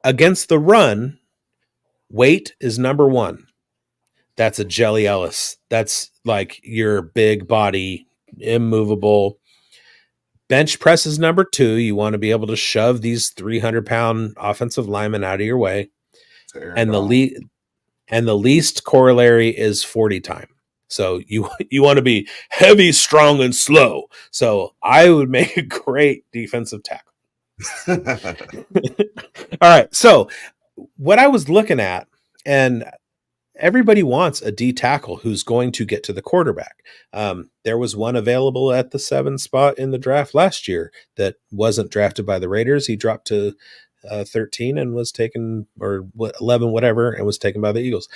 Against the run, weight is number 1. That's a Jelly Ellis. That's like your big body, immovable. Bench press is number 2. You want to be able to shove these 300-pound offensive linemen out of your way. And the least corollary is 40 time. So you want to be heavy, strong, and slow. So I would make a great defensive tackle. All right. So what I was looking at, and everybody wants a D tackle who's going to get to the quarterback. There was one available at the 7 spot in the draft last year that wasn't drafted by the Raiders. He dropped to 13 and was taken, or 11, whatever, and was taken by the Eagles.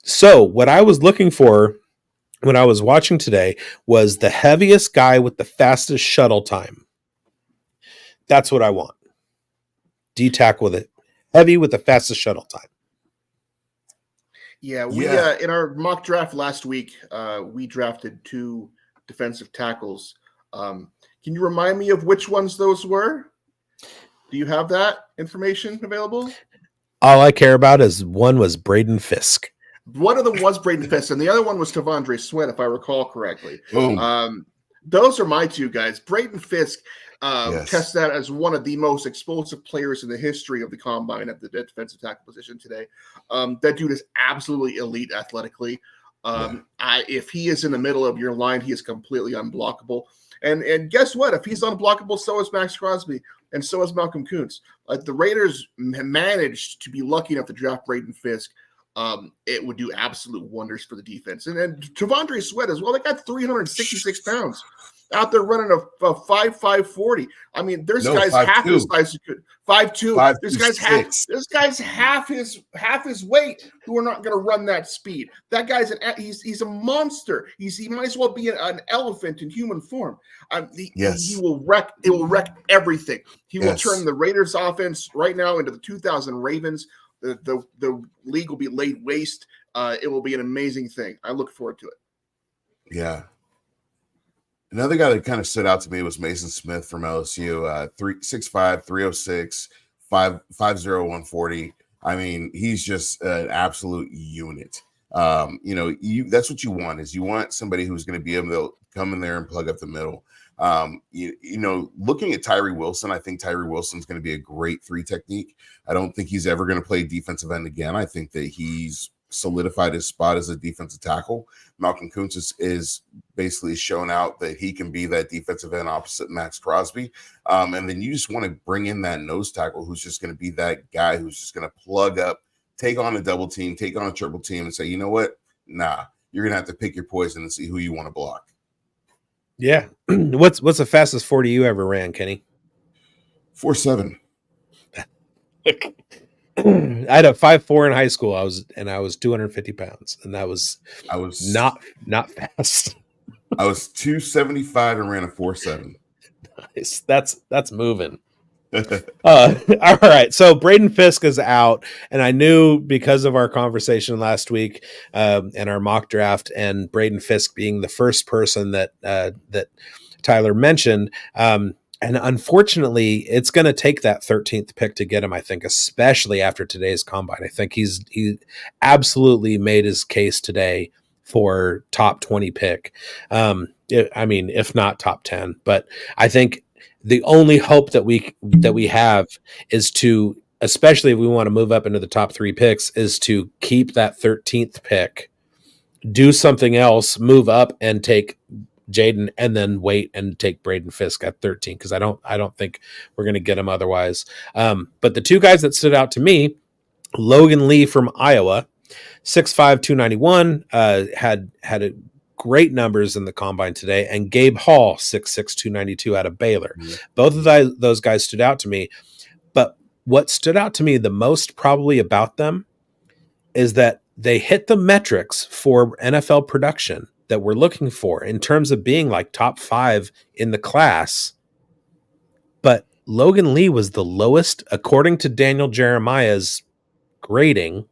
So what I was looking for when I was watching today was the heaviest guy with the fastest shuttle time. That's what I want. D-tackle with it. Heavy with the fastest shuttle time. Yeah, we in our mock draft last week, we drafted 2 defensive tackles. Can you remind me of which ones those were? Do you have that information available? All I care about is one was Braden Fisk. One of them was Braden Fisk, and the other one was Devonte Sweat, if I recall correctly. Boom. Those are my 2 guys. Braden Fisk Yes. tests that as one of the most explosive players in the history of the combine at the defensive tackle position today. That dude is absolutely elite athletically. If he is in the middle of your line, he is completely unblockable. And guess what? If he's unblockable, so is Max Crosby, and so is Malcolm Kuntz. The Raiders managed to be lucky enough to draft Braden Fisk. It would do absolute wonders for the defense. And Devonte Sweat as well. They got 366 pounds out there running a 5.5 40. I mean, there's guys 5'2". half his size who could 5'2". This guy's half his weight who are not going to run that speed. That guy's he's a monster. He might as well be an elephant in human form. He will wreck. It will wreck everything. He will turn the Raiders offense right now into the 2000 Ravens. The league will be laid waste. It will be an amazing thing. I look forward to it. Yeah. Another guy that kind of stood out to me was Mason Smith from LSU, 6'5", 306, 5'0", 140. I mean, he's just an absolute unit. That's what you want, is you want somebody who's going to be able to come in there and plug up the middle. Looking at Tyree Wilson, I think Tyree Wilson's going to be a great 3 technique. I don't think he's ever going to play defensive end again. I think that he's solidified his spot as a defensive tackle. Malcolm Kuntz is basically shown out that he can be that defensive end opposite Max Crosby. And then you just want to bring in that nose tackle who's just going to be that guy who's just going to plug up, take on a double team, take on a triple team, and say, you know what? Nah, you're going to have to pick your poison and see who you want to block. Yeah. What's the fastest 40 you ever ran, Kenny? 4.7. I had a 5'4" in high school. I was 250 pounds, and I was not fast. I was 275 and ran a 4.7. Nice. That's moving. All right. So Braden Fisk is out, and I knew because of our conversation last week and our mock draft, and Braden Fisk being the first person that Tyler mentioned. And unfortunately, it's going to take that 13th pick to get him, I think, especially after today's combine. I think he absolutely made his case today for top 20 pick. If not top 10, but I think the only hope that we have is to, especially if we want to move up into the top 3 picks, is to keep that 13th pick, do something else, move up and take Jaden, and then wait and take Braden Fisk at 13, because I don't think we're going to get him otherwise. But the 2 guys that stood out to me, Logan Lee from Iowa, 6'5", 291, had a great numbers in the combine today, and Gabe Hall, 6'6", 292 out of Baylor. Mm-hmm. Both of those guys stood out to me. But what stood out to me the most probably about them is that they hit the metrics for NFL production that we're looking for in terms of being like top 5 in the class. But Logan Lee was the lowest, according to Daniel Jeremiah's grading,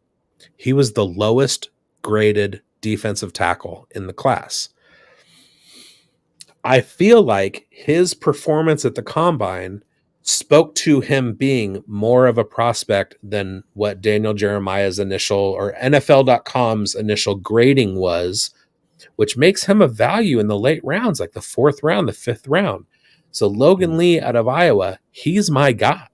he was the lowest graded defensive tackle in the class. I feel like his performance at the combine spoke to him being more of a prospect than what Daniel Jeremiah's initial, or NFL.com's initial grading was, which makes him a value in the late rounds, like the 4th round, the 5th round. So Logan Lee out of Iowa, he's my guy.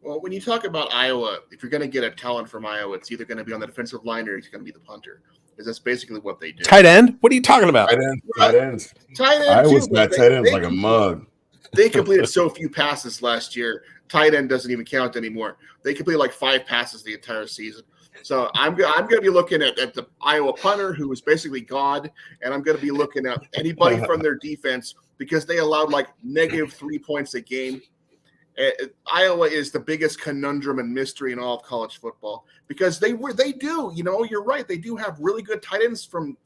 Well, when you talk about Iowa, if you're going to get a talent from Iowa, it's either going to be on the defensive line or it's going to be the punter, because that's basically what they do. Tight end? What are you talking about? Tight ends. Iowa's got tight ends like a mug. They completed so few passes last year. Tight end doesn't even count anymore. They completed like 5 passes the entire season. So I'm going to be looking at the Iowa punter, who is basically God, and I'm going to be looking at anybody from their defense, because they allowed like -3 points a game. Iowa is the biggest conundrum and mystery in all of college football because they do, you're right. They do have really good tight ends from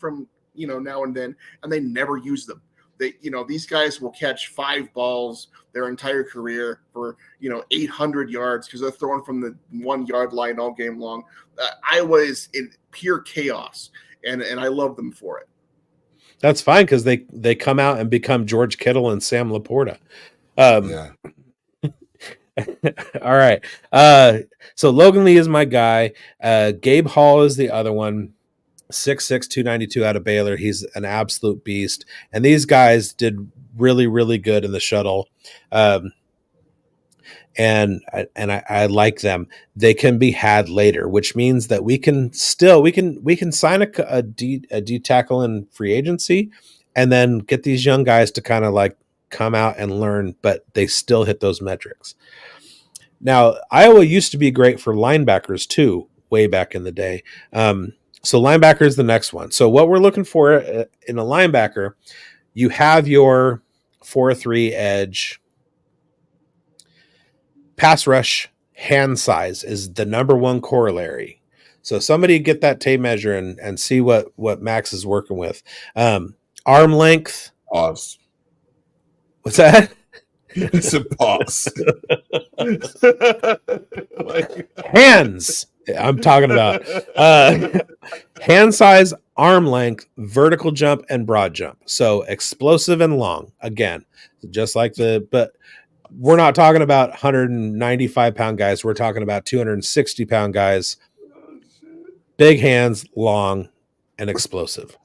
now and then, and they never use them. These guys will catch 5 balls their entire career for 800 yards because they're throwing from the 1 yard line all game long. Iowa is in pure chaos, and I love them for it. That's fine because they come out and become George Kittle and Sam Laporta. Yeah. All right. So Logan Lee is my guy. Gabe Hall is the other one. 6'6", 292 out of Baylor. He's an absolute beast. And these guys did really, really good in the shuttle. And I like them. They can be had later, which means that we can sign a D tackle in free agency and then get these young guys to kind of like come out and learn, but they still hit those metrics. Now, Iowa used to be great for linebackers too, way back in the day. So linebacker is the next one. So what we're looking for in a linebacker, you have your 4-3 edge. Pass rush hand size is the number one corollary. So somebody get that tape measure and see what Max is working with. Arm length. Pause. What's that? It's a pause. Hands. I'm talking about hand size, arm length, vertical jump, and broad jump. So explosive and long. Again, just like but we're not talking about 195-pound guys. We're talking about 260-pound guys. Big hands, long, and explosive.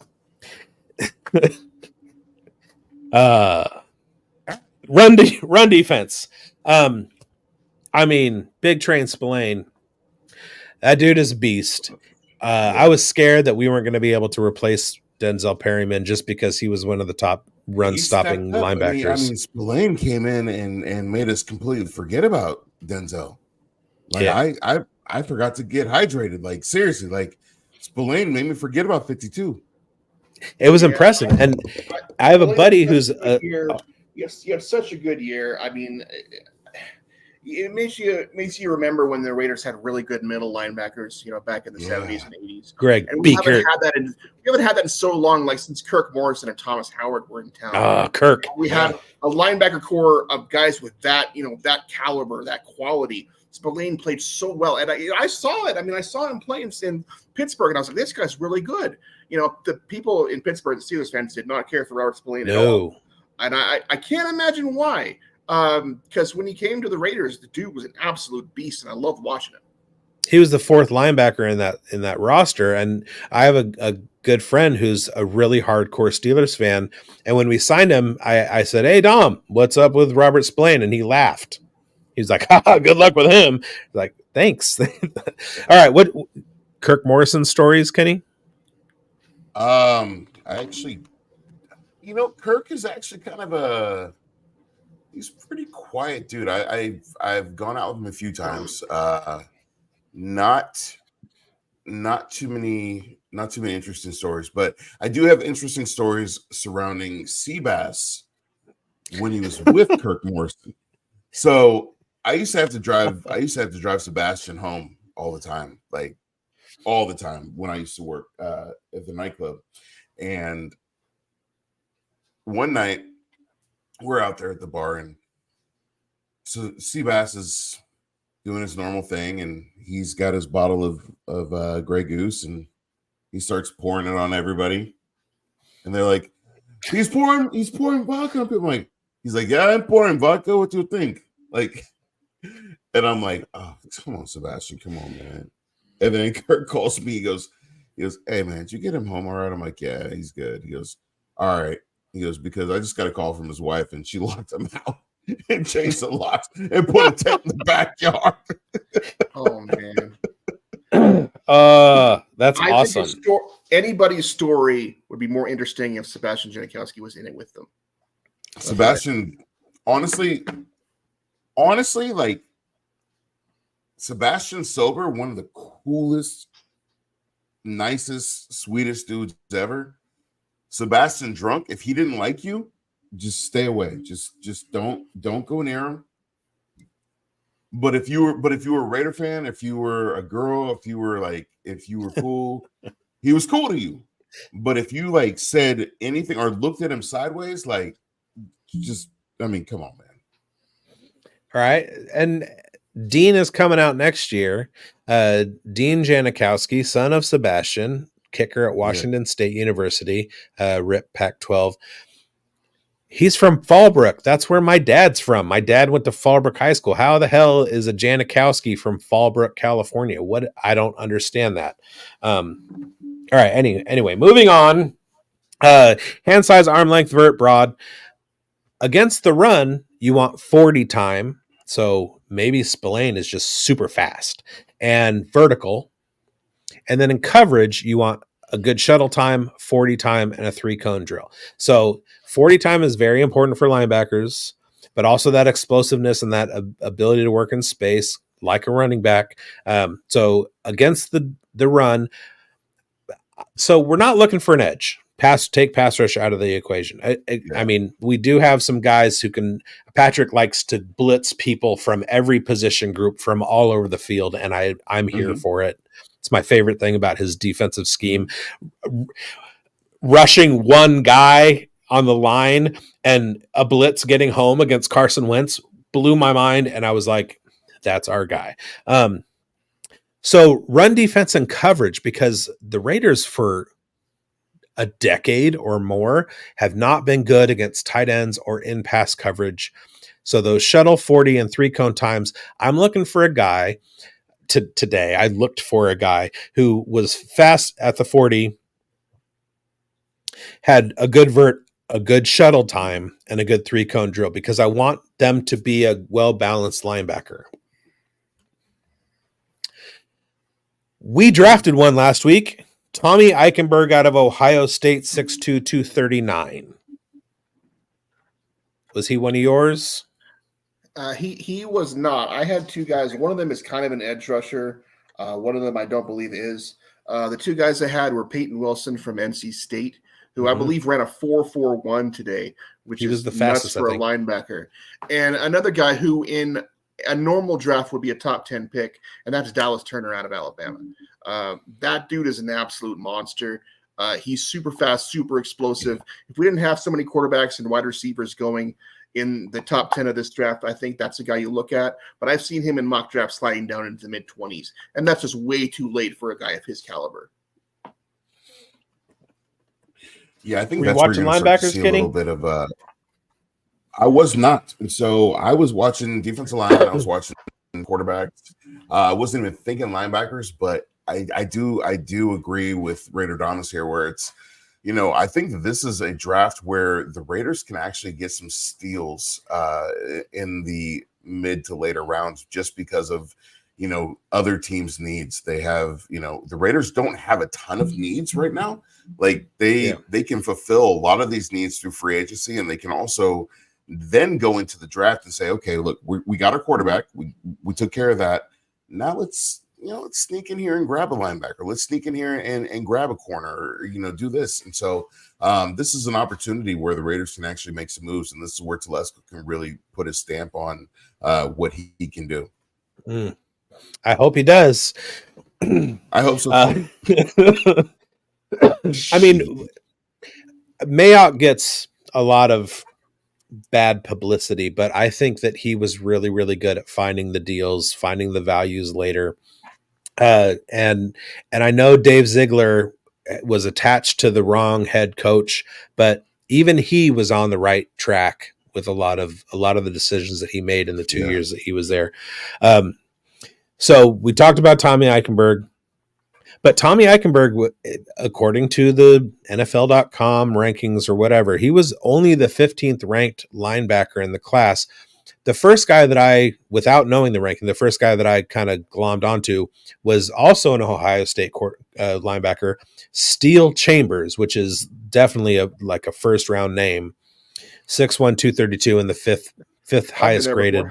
Run defense. I mean, Big Train Spillane. That dude is a beast. I was scared that we weren't going to be able to replace Denzel Perryman just because he was one of the top run-stopping linebackers. I mean, Spillane came in and made us completely forget about Denzel. Like, yeah. I forgot to get hydrated. Like, seriously, like, Spillane made me forget about 52. It was impressive. And I have a buddy who's yes, you had such a good year. I mean, it makes you remember when the Raiders had really good middle linebackers, back in the 70s and 80s. Greg and Beaker. We haven't had that in so long, like since Kirk Morrison and Thomas Howard were in town. Kirk. We had a linebacker core of guys with that, that caliber, that quality. Spillane played so well, and I saw it. I mean, I saw him play in Pittsburgh, and I was like, this guy's really good. The people in Pittsburgh, the Steelers fans, did not care for Robert Spillane at all. And I can't imagine why. Because when he came to the Raiders, the dude was an absolute beast, and I loved watching him. He was the fourth linebacker in that roster, and I have a good friend who's a really hardcore Steelers fan. And when we signed him, I said, "Hey Dom, what's up with Robert Spillane?" And he laughed. He's like, "Good luck with him." Like, thanks. All right, what Kirk Morrison stories, Kenny? I actually, Kirk is actually kind of he's a pretty quiet dude. I've gone out with him a few times. Not too many interesting stories, but I do have interesting stories surrounding Seabass when he was with Kirk Morrison. So I used to have to drive Sebastian home all the time, like all the time when I used to work at the nightclub. And one night we're out there at the bar, and so Seabass is doing his normal thing, and he's got his bottle of Grey Goose, and he starts pouring it on everybody. And they're like, he's pouring vodka on people. I'm like, he's like, yeah, I'm pouring vodka. What do you think? Like, and I'm like, oh, come on, Sebastian, come on, man. And then Kirk calls me. He goes, hey, man, did you get him home all right? I'm like, yeah, he's good. He goes, all right. He goes, because I just got a call from his wife, and she locked him out and changed the locks and put a tent in the backyard. Oh, man. That's awesome. Anybody's story would be more interesting if Sebastian Janikowski was in it with them. Sebastian, honestly, like, Sebastian sober, one of the coolest, nicest, sweetest dudes ever. Sebastian drunk, if he didn't like you, just stay away. Just don't go near him. But if you were a Raider fan, if you were a girl, if you were cool, he was cool to you. But if you like said anything or looked at him sideways, like just, I mean, come on, man. All right. And Dean is coming out next year. Dean Janikowski, son of Sebastian, kicker at Washington State University, RIP Pac-12. He's from Fallbrook. That's where my dad's from. My dad went to Fallbrook High School. How the hell is a Janikowski from Fallbrook, California? What? I don't understand that. All right. Anyway, moving on. Hand size, arm length, vert, broad. Against the run, you want 40 time. So maybe Spillane is just super fast and vertical. And then in coverage, you want a good shuttle time, 40 time, and a 3-cone drill. So 40 time is very important for linebackers, but also that explosiveness and that ability to work in space like a running back. So against the run, so we're not looking for an edge. Take pass rush out of the equation. I mean, we do have some guys who can. Patrick likes to blitz people from every position group from all over the field, and I'm here for it. It's my favorite thing about his defensive scheme. Rushing one guy on the line and a blitz getting home against Carson Wentz blew my mind, and I was like, that's our guy. So run defense and coverage, because the Raiders for a decade or more have not been good against tight ends or in pass coverage. So those shuttle 40 and 3-cone times, I'm looking for a guy today. I looked for a guy who was fast at the 40, had a good vert, a good shuttle time, and a good 3-cone drill, because I want them to be a well-balanced linebacker. We drafted one last week. Tommy Eichenberg out of Ohio State, 6'2", 239. Was he one of yours? He was not. I had two guys. One of them is kind of an edge rusher. One of them I don't believe is. The two guys I had were Peyton Wilson from NC State, who I believe ran a 4.41 today, which is the fastest for a linebacker. And another guy who in a normal draft would be a top 10 pick, and that's Dallas Turner out of Alabama. That dude is an absolute monster. He's super fast, super explosive. If we didn't have so many quarterbacks and wide receivers going in the top 10 of this draft, I think that's a guy you look at. But I've seen him in mock draft sliding down into the mid-20s, and that's just way too late for a guy of his caliber. Yeah, I think that's watching linebackers, see a little bit of I was not. And so I was watching defensive line, I was watching quarterbacks. I wasn't even thinking linebackers, but I do agree with Raider Donis here, where it's, I think that this is a draft where the Raiders can actually get some steals in the mid to later rounds, just because of, other teams' needs. They have, the Raiders don't have a ton of needs right now. Like they can fulfill a lot of these needs through free agency, and they can also then go into the draft and say, okay, look, we got our quarterback. We took care of that. Now let's sneak in here and grab a linebacker. Let's sneak in here and grab a corner, or, do this. And so this is an opportunity where the Raiders can actually make some moves. And this is where Telesco can really put his stamp on what he can do. I hope he does. I hope so. I mean, Mayock gets a lot of bad publicity, but I think that he was really, really good at finding the deals, finding the values later. And I know Dave Ziegler was attached to the wrong head coach, but even he was on the right track with a lot of the decisions that he made in the 2 years that he was there. So we talked about Tommy Eichenberg, but Tommy Eichenberg, according to the NFL.com rankings or whatever, he was only the 15th ranked linebacker in the class. The first guy that without knowing the ranking, the first guy that I kind of glommed onto was also an Ohio State linebacker, Steele Chambers, which is definitely a first round name, 6'1", 232, and the fifth highest graded.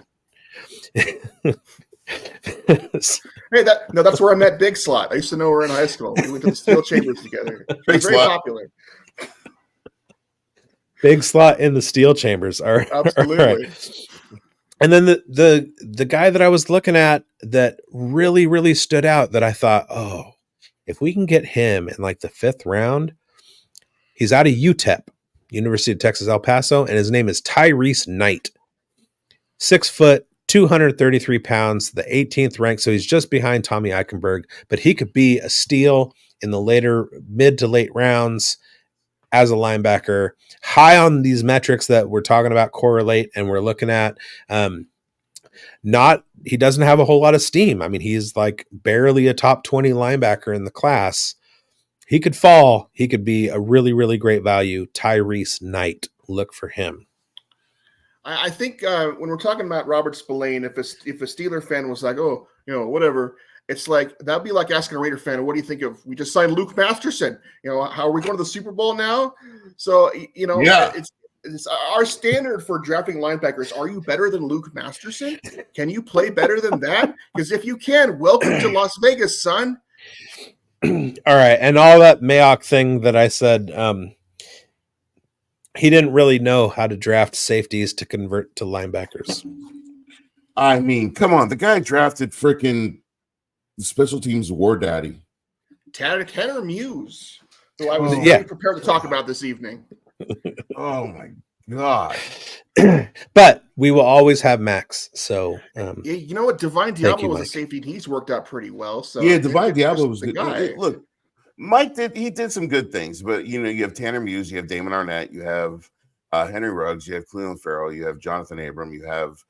Hey, that's where I met Big Slot. I used to know her in high school. We went to the Steel Chambers together. Very popular. Big Slot in the Steel Chambers. All right. Absolutely. All And then the guy that I was looking at that really stood out that I thought, oh, if we can get him in like the 5th round, he's out of UTEP, University of Texas El Paso, and his name is Tyrese Knight. 6 foot, 233 pounds, the 18th rank. So he's just behind Tommy Eichenberg, but he could be a steal in the later mid to late rounds as a linebacker. High on these metrics that we're talking about correlate and we're looking at. He doesn't have a whole lot of steam. I mean, he's like barely a top 20 linebacker in the class. He could fall. He could be a really great value. Tyrese Knight. Look for him. I think when we're talking about Robert Spillane, if a Steeler fan was like, oh, whatever, it's like that'd be like asking a Raider fan, what do you think of? We just signed Luke Masterson. How are we going to the Super Bowl now? So it's our standard for drafting linebackers. Are you better than Luke Masterson? Can you play better than that? Because if you can, welcome to Las Vegas, son. All right, and all that Mayock thing that I said. He didn't really know how to draft safeties to convert to linebackers. I mean, come on. The guy drafted freaking special teams war daddy. Tanner Muse, who I was prepared to talk about this evening. Oh, my God. But we will always have Max. So, you know what? Divine Diablo was a safety, and he's worked out pretty well. So yeah, Divine Diablo was the good. guy. Look, Mike did some good things, but you have Tanner Muse, you have Damon Arnett, you have Henry Ruggs, you have Cleveland Farrell, you have Jonathan Abram, you have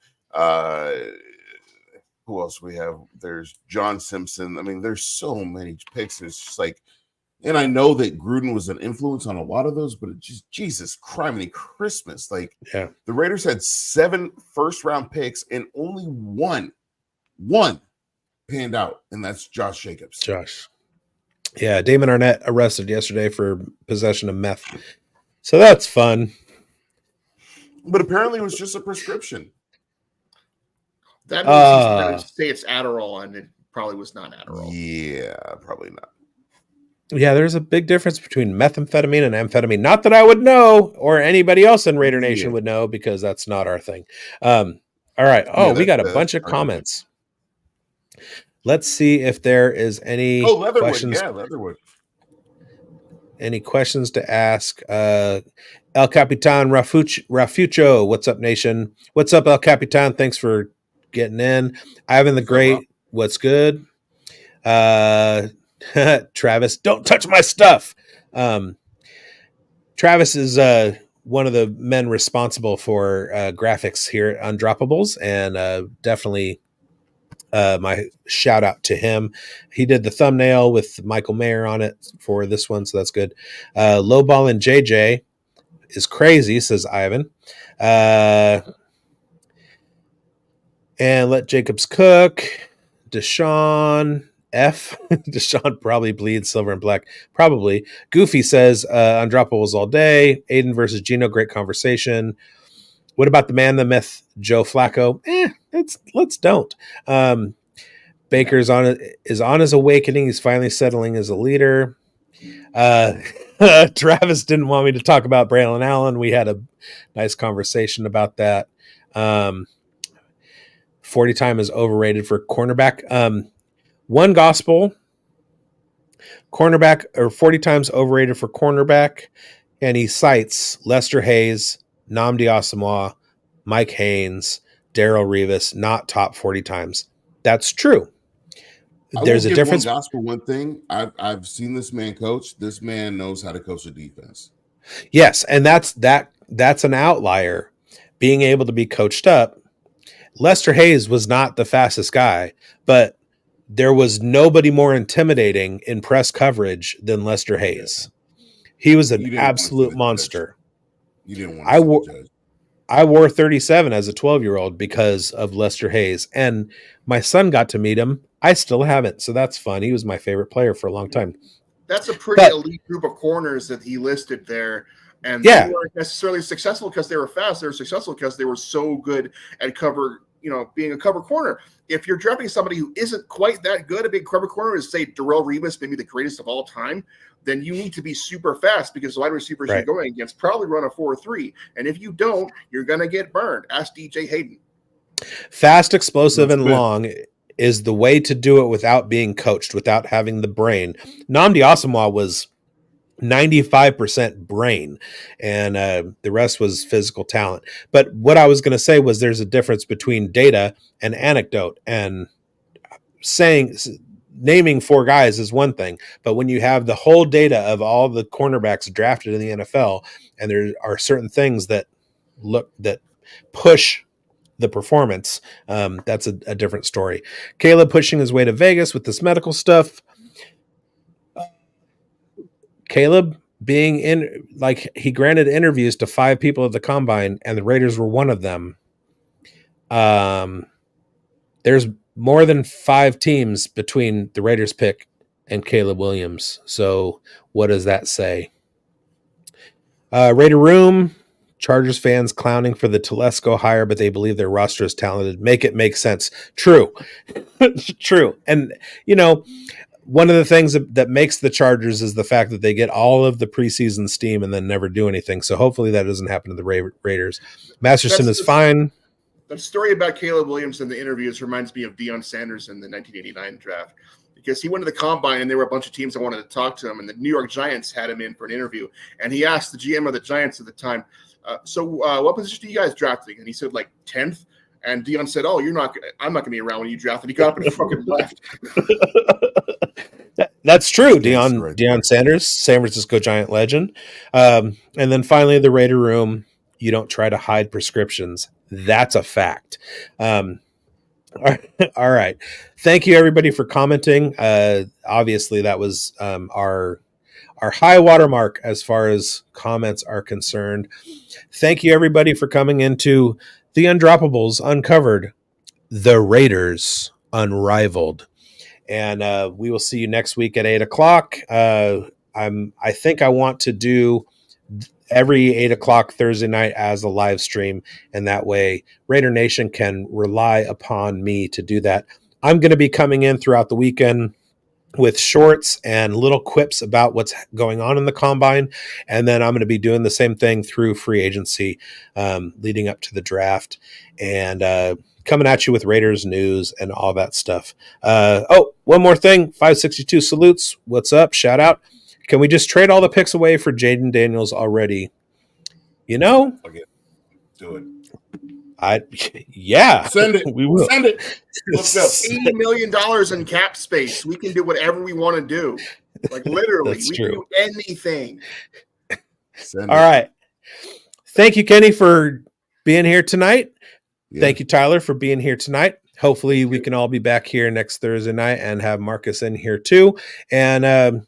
who else we have? There's John Simpson. I mean, there's so many picks. It's just like, and I know that Gruden was an influence on a lot of those, but it just Jesus criminy Christmas. Like, the Raiders had 7 first-round picks and only one panned out, and that's Josh Jacobs. Yeah, Damon Arnett arrested yesterday for possession of meth. So that's fun. But apparently it was just a prescription. That means he's going to say it's Adderall, and it probably was not Adderall. Yeah, probably not. Yeah, there's a big difference between methamphetamine and amphetamine. Not that I would know or anybody else in Raider Nation would know because that's not our thing. All right. Oh, we got a bunch of comments. Let's see if there is any questions. Yeah, Leatherwood. Any questions to ask? El Capitan Rafucho, what's up, nation? What's up, El Capitan? Thanks for getting in. Ivan the Great, what's good? Travis, don't touch my stuff. Travis is one of the men responsible for graphics here at Undroppables, and definitely my shout out to him. He did the thumbnail with Michael Mayer on it for this one, so that's good. Lowball and JJ is crazy, says Ivan. And let Jacobs cook. Deshaun F. Deshaun probably bleeds silver and black. Probably. Goofy says Undroppables all day. Aiden versus Gino, great conversation. What about the man, the myth, Joe Flacco? Let's don't. Baker is on his awakening. He's finally settling as a leader. Travis didn't want me to talk about Braylon Allen. We had a nice conversation about that. 40 time is overrated for cornerback. One gospel cornerback, or 40 times overrated for cornerback. And he cites Lester Hayes, Nnamdi Asomugha, Mike Haynes, Darrelle Revis, not top 40 times. That's true. There's a difference. One thing, I've seen this man coach. This man knows how to coach a defense. Yes, and that's an outlier. Being able to be coached up. Lester Hayes was not the fastest guy, but there was nobody more intimidating in press coverage than Lester Hayes. He was an absolute monster. You didn't want to judge. I wore 37 as a 12-year-old because of Lester Hayes, and my son got to meet him. I still haven't, so that's fun. He was my favorite player for a long time. That's a pretty elite group of corners that he listed there. And they weren't necessarily successful because they were fast. They were successful because they were so good at being a cover corner. If you're drafting somebody who isn't quite that good at being cover corner, is say Darrelle Revis, maybe the greatest of all time, then you need to be super fast because the wide receivers you're going against probably run a 4.3. And if you don't, you're going to get burned. Ask DJ Hayden. Fast, explosive, That's and good. long is the way to do it without being coached, without having the brain. Nnamdi Asomugha was 95% brain, and the rest was physical talent. But what I was going to say was there's a difference between data and anecdote, and naming 4 guys is one thing, but when you have the whole data of all the cornerbacks drafted in the NFL, and there are certain things that push the performance, that's a different story. Caleb pushing his way to Vegas with this medical stuff. Caleb being in, like, he granted interviews to 5 people at the combine, and the Raiders were one of them. There's more than 5 teams between the Raiders pick and Caleb Williams. So what does that say? Raider Room, Chargers fans clowning for the Telesco hire, but they believe their roster is talented. Make it make sense. True. True. And, you know, one of the things that makes the Chargers is the fact that they get all of the preseason steam and then never do anything. So hopefully that doesn't happen to the Raiders. Masterson is fine. That story about Caleb Williams in the interviews reminds me of Deion Sanders in the 1989 draft, because he went to the combine and there were a bunch of teams that wanted to talk to him, and the New York Giants had him in for an interview. And he asked the GM of the Giants at the time, so what position do you guys drafting? And he said, like, 10th. And Deion said, oh, I'm not going to be around when you draft. And he got up and fucking left. That's true. Deion Sanders, San Francisco Giant legend. And then finally, the Raider Room. You don't try to hide prescriptions. That's a fact. All right. Thank you, everybody, for commenting. Obviously, that was our high watermark as far as comments are concerned. Thank you, everybody, for coming into the Undroppables Uncovered, the Raiders Unrivaled. And we will see you next week at 8:00. I think I want to do every 8:00 Thursday night as a live stream, and that way Raider Nation can rely upon me to do that. I'm going to be coming in throughout the weekend with shorts and little quips about what's going on in the combine, and then I'm going to be doing the same thing through free agency leading up to the draft, and coming at you with Raiders news and all that stuff. One more thing, 562 salutes. What's up? Shout out. Can we just trade all the picks away for Jaden Daniels already? You know? Okay. Do it. Yeah. Send it. We will. Send it. Let's go. $80 million in cap space. We can do whatever we want to do. Like, literally. That's we true. can do anything. Send all it. right. Thank you, Kenny, for being here tonight. Yeah. Thank you, Tyler, for being here tonight. Hopefully we can all be back here next Thursday night and have Marcus in here too. And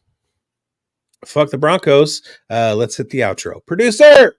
fuck the Broncos. Let's hit the outro. Producer!